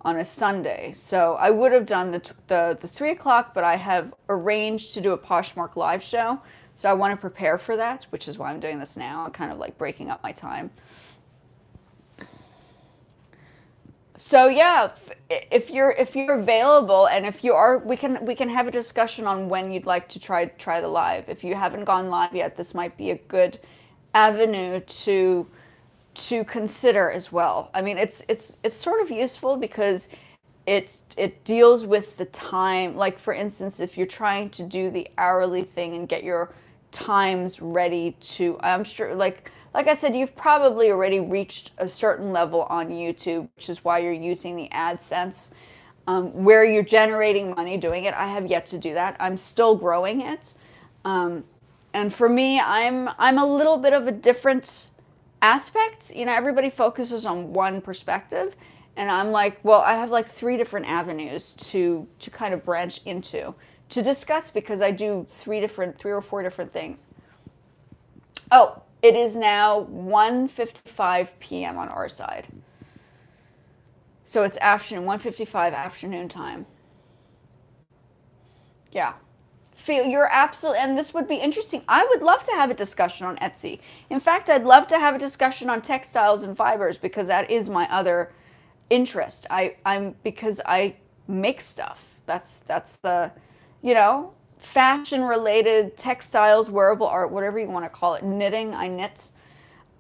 a Sunday. So I would have done the 3 o'clock, but I have arranged to do a Poshmark live show. So I want to prepare for that, which is why I'm doing this now. I'm kind of like breaking up my time. So yeah, if you're available, and if you are, we can have a discussion on when you'd like to try the live. If you haven't gone live yet, this might be a good avenue to consider as well. I mean, it's sort of useful because it deals with the time. Like for instance, if you're trying to do the hourly thing and get your times ready to, I'm sure like I said, you've probably already reached a certain level on YouTube, which is why you're using the AdSense, where you're generating money doing it. I have yet to do that. I'm still growing it. And for me, I'm a little bit of a different aspect. Everybody focuses on one perspective. And I'm like, well, I have like 3 different avenues to kind of branch into, to discuss, because I do 3 or 4 different things. Oh, It is now 1:55 p.m. on our side. So it's afternoon, 1:55 afternoon time. Yeah. Feel you're absolutely, and this would be interesting. I would love to have a discussion on Etsy. In fact, I'd love to have a discussion on textiles and fibers because that is my other interest. Because I make stuff. That's the, fashion related textiles, wearable art, whatever you want to call it. Knitting, I knit.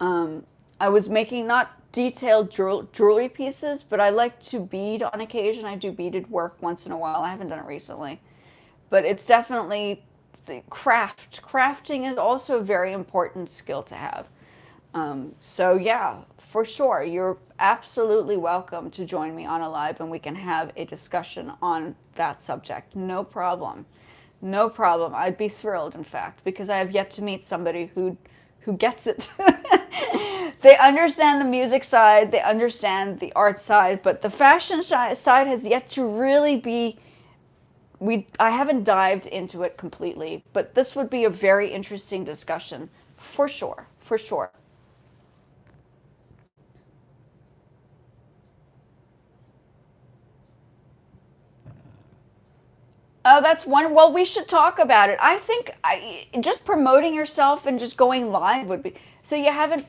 I was making not detailed jewelry pieces, but I like to bead on occasion. I do beaded work once in a while. I haven't done it recently. But it's definitely the craft. Crafting is also a very important skill to have. So yeah, for sure, you're absolutely welcome to join me on a live and we can have a discussion on that subject. No problem. No problem. I'd be thrilled, in fact, because I have yet to meet somebody who gets it. They understand the music side, they understand the art side, but the fashion side has yet to really be. I haven't dived into it completely, but this would be a very interesting discussion, for sure, for sure. Oh, that's one. Well, we should talk about it. I think just promoting yourself and just going live would be. So you haven't.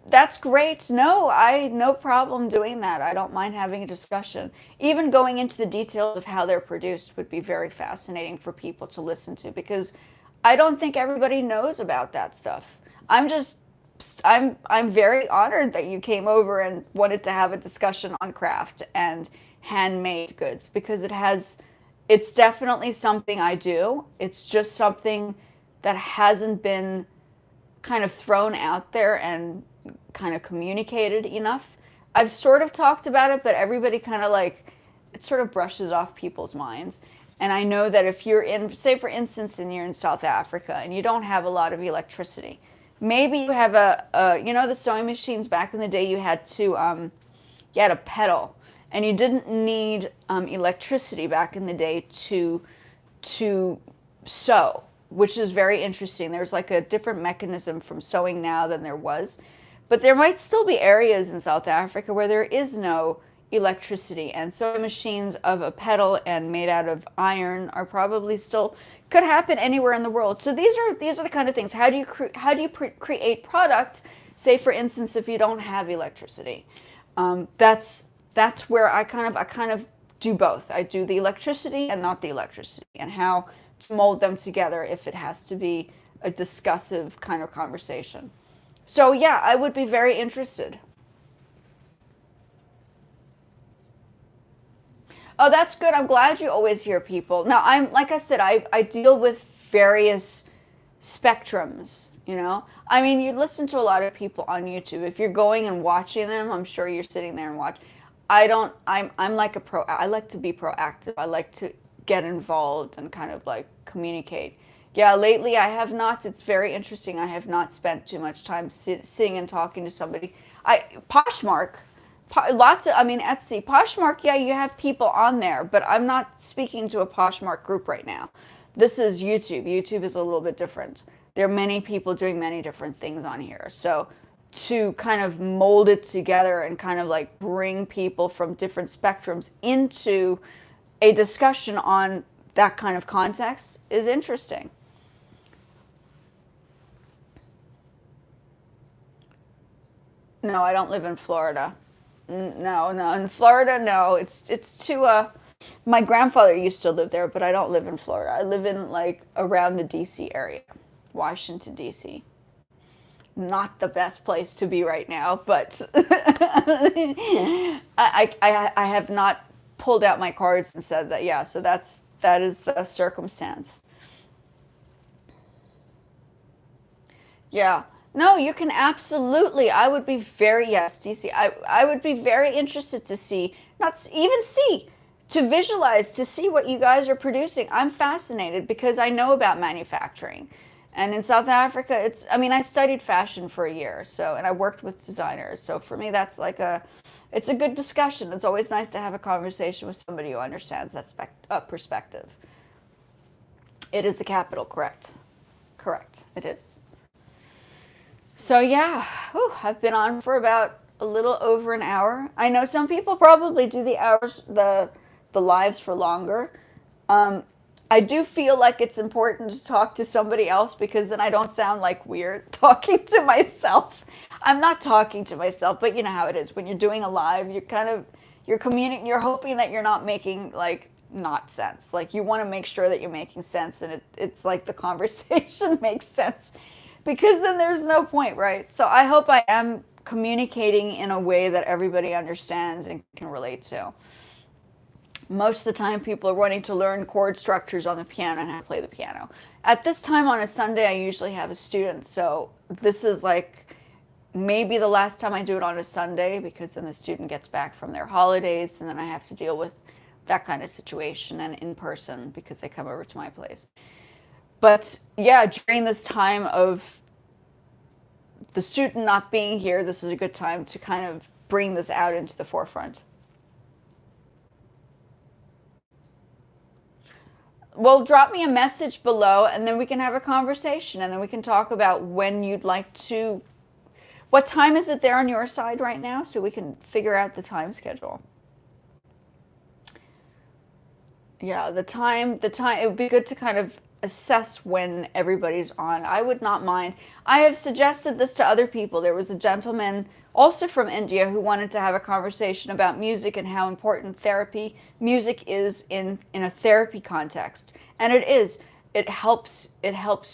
That's great. No problem doing that. I don't mind having a discussion. Even going into the details of how they're produced would be very fascinating for people to listen to because I don't think everybody knows about that stuff. I'm very honored that you came over and wanted to have a discussion on craft and handmade goods because it's definitely something I do. It's just something that hasn't been kind of thrown out there and kind of communicated enough. I've sort of talked about it, but everybody kind of it sort of brushes off people's minds. And I know that if you're say for instance, you're in South Africa and you don't have a lot of electricity, maybe you have the sewing machines back in the day, you had a pedal and you didn't need electricity back in the day to sew, which is very interesting. There's like a different mechanism from sewing now than there was. But there might still be areas in South Africa where there is no electricity, and sewing machines of a pedal and made out of iron are probably still could happen anywhere in the world. So these are the kind of things. How do you create product? Say for instance, if you don't have electricity, that's where I kind of do both. I do the electricity and not the electricity, and how to mold them together if it has to be a discussive kind of conversation. So yeah, I would be very interested. Oh, that's good. I'm glad you always hear people. Now, like I said, I deal with various spectrums, I mean, you listen to a lot of people on YouTube. If you're going and watching them, I'm sure you're sitting there and watch. I'm like I like to be proactive. I like to get involved and kind of communicate. Yeah, lately I have not. It's very interesting. I have not spent too much time sitting and talking to somebody. Poshmark, Etsy, Poshmark, yeah, you have people on there, but I'm not speaking to a Poshmark group right now. This is YouTube. YouTube is a little bit different. There are many people doing many different things on here. So to kind of mold it together and kind of bring people from different spectrums into a discussion on that kind of context is interesting. No, I don't live in Florida. No, in Florida, no. It's too. My grandfather used to live there, but I don't live in Florida. I live in around the D.C. area, Washington D.C. Not the best place to be right now, but I have not pulled out my cards and said that. Yeah, so that is the circumstance. Yeah. No, you can absolutely. I would be very, yes, DC. I would be very interested to see, even see, to visualize, to see what you guys are producing. I'm fascinated because I know about manufacturing. And in South Africa, I studied fashion for a year, and I worked with designers. So for me, that's it's a good discussion. It's always nice to have a conversation with somebody who understands that perspective. It is the capital, correct? Correct, it is. So yeah, whew, I've been on for about a little over an hour. I know some people probably do the lives for longer. Um, I do feel like it's important to talk to somebody else because then I don't sound like weird talking to myself. I'm not talking to myself, but you know how it is when you're doing a live. You're kind of you're hoping that you're not making like not sense. Like you want to make sure that you're making sense, and it's like the conversation makes sense because then there's no point, right? So I hope I am communicating in a way that everybody understands and can relate to. Most of the time, people are wanting to learn chord structures on the piano and how to play the piano. At this time on a Sunday, I usually have a student, so this is like maybe the last time I do it on a Sunday because then the student gets back from their holidays and then I have to deal with that kind of situation and in person because they come over to my place. But yeah, during this time of the student not being here, this is a good time to kind of bring this out into the forefront. Well, drop me a message below and then we can have a conversation and then we can talk about when you'd like to. What time is it there on your side right now so we can figure out the time schedule? Yeah, it would be good to kind of assess when everybody's on. I would not mind. I have suggested this to other people. There was a gentleman also from India who wanted to have a conversation about music and how important music is in a therapy context. And it is. It helps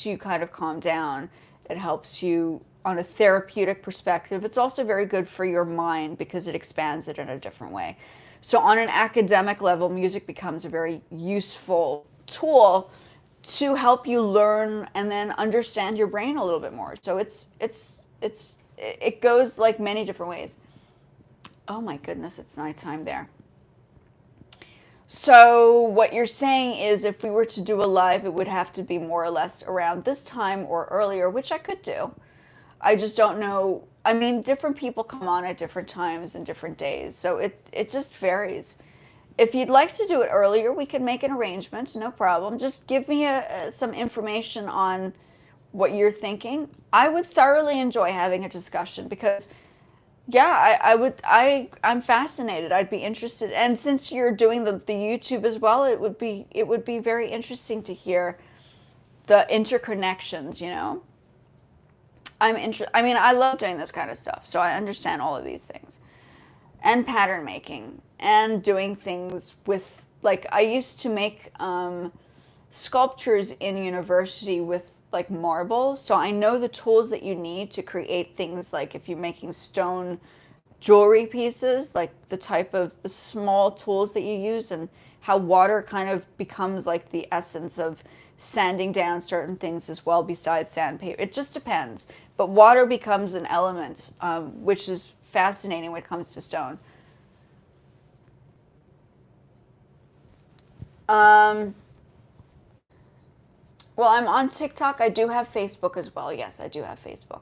you kind of calm down. It helps you on a therapeutic perspective. It's also very good for your mind because it expands it in a different way. So on an academic level, music becomes a very useful tool to help you learn and then understand your brain a little bit more. So it goes like many different ways. Oh my goodness, it's nighttime there. So what you're saying is if we were to do a live, it would have to be more or less around this time or earlier, which I could do. I just don't know. I mean, different people come on at different times and different days, so it just varies. If you'd like to do it earlier, we can make an arrangement, no problem. Just give me some information on what you're thinking. I would thoroughly enjoy having a discussion because, yeah, I'm fascinated. I'd be interested. And since you're doing the YouTube as well, it would be very interesting to hear the interconnections, you know? I mean, I love doing this kind of stuff, so I understand all of these things. And pattern making and doing things with, like, I used to make sculptures in university with like marble, so I know the tools that you need to create things like if you're making stone jewelry pieces, like the small tools that you use and how water kind of becomes like the essence of sanding down certain things as well besides sandpaper. It just depends. But water becomes an element, which is fascinating when it comes to stone. Um, well, I'm on TikTok. I do have Facebook as well. Yes, I do have Facebook.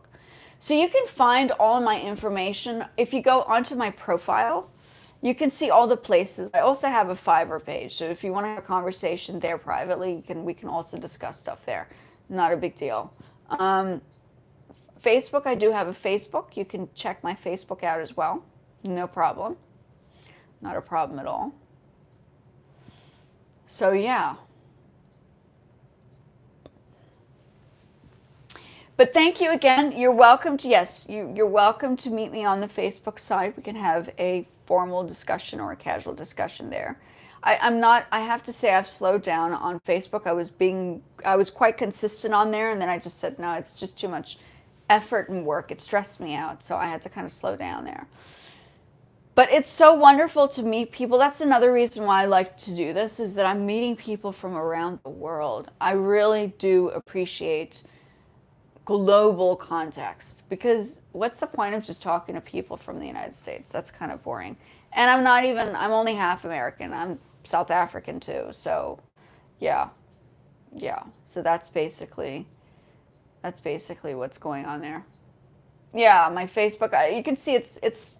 So you can find all my information. If you go onto my profile, you can see all the places. I also have a Fiverr page. So if you want to have a conversation there privately, we can also discuss stuff there. Not a big deal. Facebook, I do have a Facebook. You can check my Facebook out as well. No problem. Not a problem at all. So yeah. But thank you again. You're welcome to, yes, you're welcome to meet me on the Facebook side. We can have a formal discussion or a casual discussion there. I'm not, I have to say I've slowed down on Facebook. I was quite consistent on there and then I just said, no, it's just too much effort and work. It stressed me out. So I had to kind of slow down there. But it's so wonderful to meet people. That's another reason why I like to do this is that I'm meeting people from around the world. I really do appreciate global context because what's the point of just talking to people from the United States? That's kind of boring. And I'm only half American. I'm South African too. So yeah, yeah. So that's basically what's going on there. Yeah, my Facebook, you can see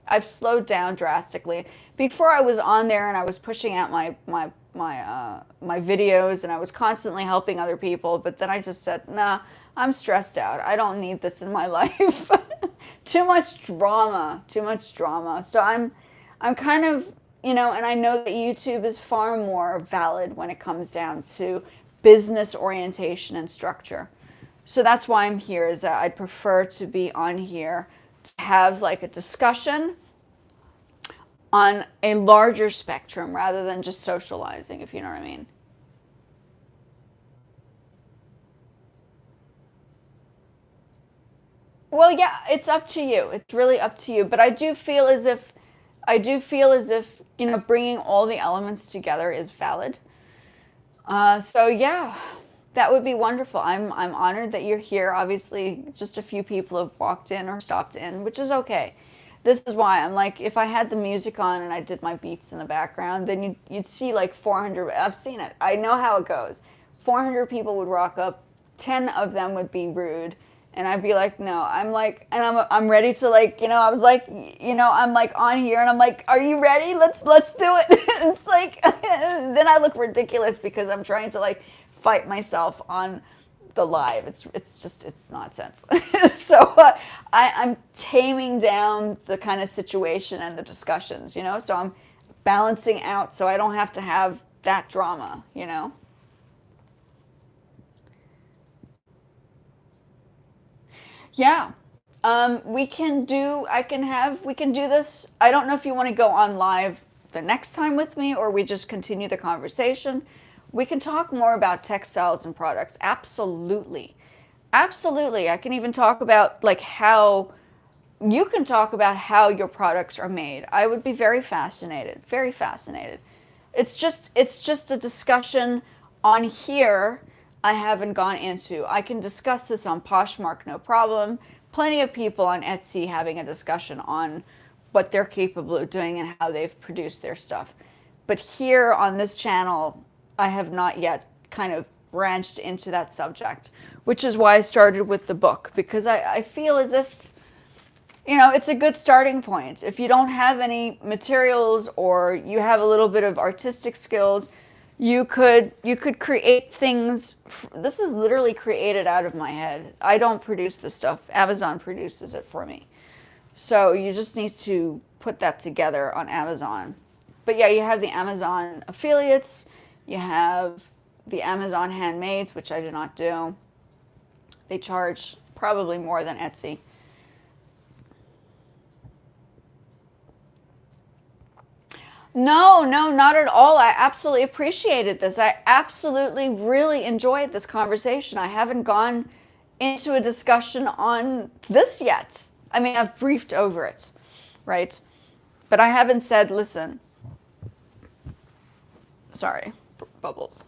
I've slowed down drastically. Before I was on there and I was pushing out my my videos, and I was constantly helping other people. But then I just said, nah, I'm stressed out. I don't need this in my life. Too much drama, too much drama. So I'm kind of, and I know that YouTube is far more valid when it comes down to business orientation and structure. So that's why I'm here, is that I'd prefer to be on here to have like a discussion on a larger spectrum rather than just socializing, if you know what I mean. Well, yeah, it's up to you. It's really up to you. But I do feel as if, bringing all the elements together is valid. So yeah, that would be wonderful. I'm honored that you're here. Obviously, just a few people have walked in or stopped in, which is okay. This is why I'm like, if I had the music on and I did my beats in the background, then you'd see like 400. I've seen it. I know how it goes. 400 people would rock up. 10 of them would be rude. And I'd be like, no, I'm like, and I'm ready to like, I was like, I'm like on here and I'm like, are you ready? Let's do it. It's like, then I look ridiculous because I'm trying to like fight myself on the live. It's nonsense. So I'm taming down the kind of situation and the discussions, so I'm balancing out so I don't have to have that drama. Yeah. We can do this. I don't know if you want to go on live the next time with me or we just continue the conversation. We can talk more about textiles and products. Absolutely. Absolutely. I can even talk about like how you can talk about how your products are made. I would be very fascinated. Very fascinated. It's just a discussion on here I haven't gone into. I can discuss this on Poshmark, no problem. Plenty of people on Etsy having a discussion on what they're capable of doing and how they've produced their stuff. But here on this channel, I have not yet kind of branched into that subject, which is why I started with the book, because I feel as if, it's a good starting point. If you don't have any materials or you have a little bit of artistic skills, you could create things. This is literally created out of my head. I don't produce this stuff. Amazon produces it for me. So you just need to put that together on Amazon. But yeah, you have the Amazon affiliates. You have the Amazon Handmades, which I do not do. They charge probably more than Etsy. No, no, not at all. I absolutely appreciated this. I absolutely really enjoyed this conversation. I haven't gone into a discussion on this yet. I mean, I've briefed over it, right? But I haven't said, listen, sorry, bubbles.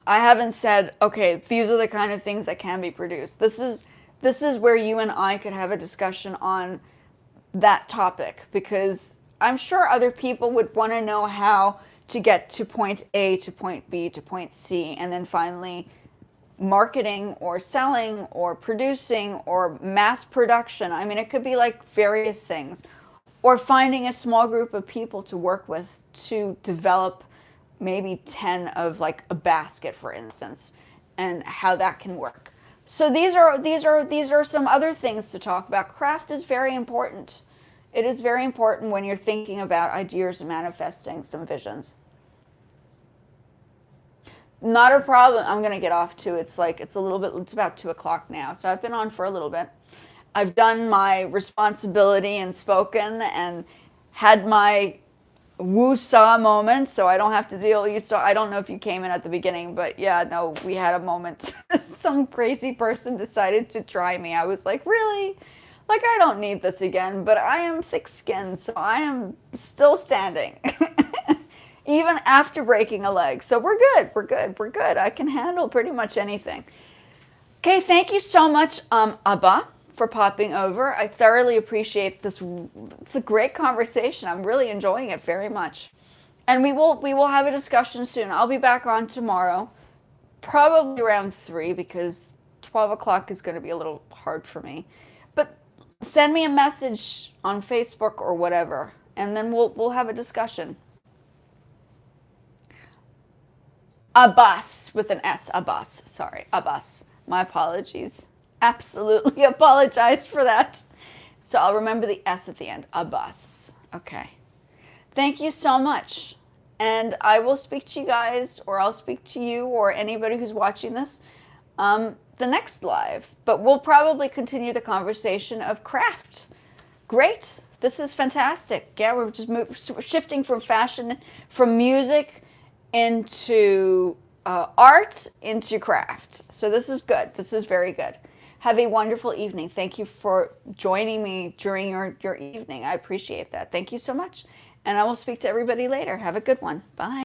I haven't said, okay, these are the kind of things that can be produced. This is where you and I could have a discussion on that topic, because I'm sure other people would want to know how to get to point A to point B to point C, and then finally marketing or selling or producing or mass production. I mean, it could be like various things. Or finding a small group of people to work with to develop maybe 10 of like a basket, for instance, and how that can work. So these are some other things to talk about. Craft is very important. It is very important when you're thinking about ideas and manifesting some visions. Not a problem. I'm gonna get off too. It's about 2 o'clock now. So I've been on for a little bit. I've done my responsibility and spoken and had my woo-saw moment, so I don't have to deal. I don't know if you came in at the beginning, but yeah, no, we had a moment. Some crazy person decided to try me. I was like, really? Like, I don't need this again, but I am thick-skinned, so I am still standing. Even after breaking a leg. So we're good, we're good, we're good. I can handle pretty much anything. Okay, thank you so much, Abba, for popping over. I thoroughly appreciate this. It's a great conversation. I'm really enjoying it very much. And we will have a discussion soon. I'll be back on tomorrow, probably around 3, because 12 o'clock is going to be a little hard for me. But send me a message on Facebook or whatever, and then we'll have a discussion. Abbas with an S. Abbas. Sorry, Abbas. My apologies. Absolutely apologize for that. So I'll remember the S at the end. Abbas. Okay. Thank you so much. And I will speak to you guys, or I'll speak to you, or anybody who's watching this, the next live. But we'll probably continue the conversation of craft. Great. This is fantastic. Yeah, we're just shifting from fashion, from music into art, into craft. So this is good. This is very good. Have a wonderful evening. Thank you for joining me during your evening. I appreciate that. Thank you so much. And I will speak to everybody later. Have a good one. Bye.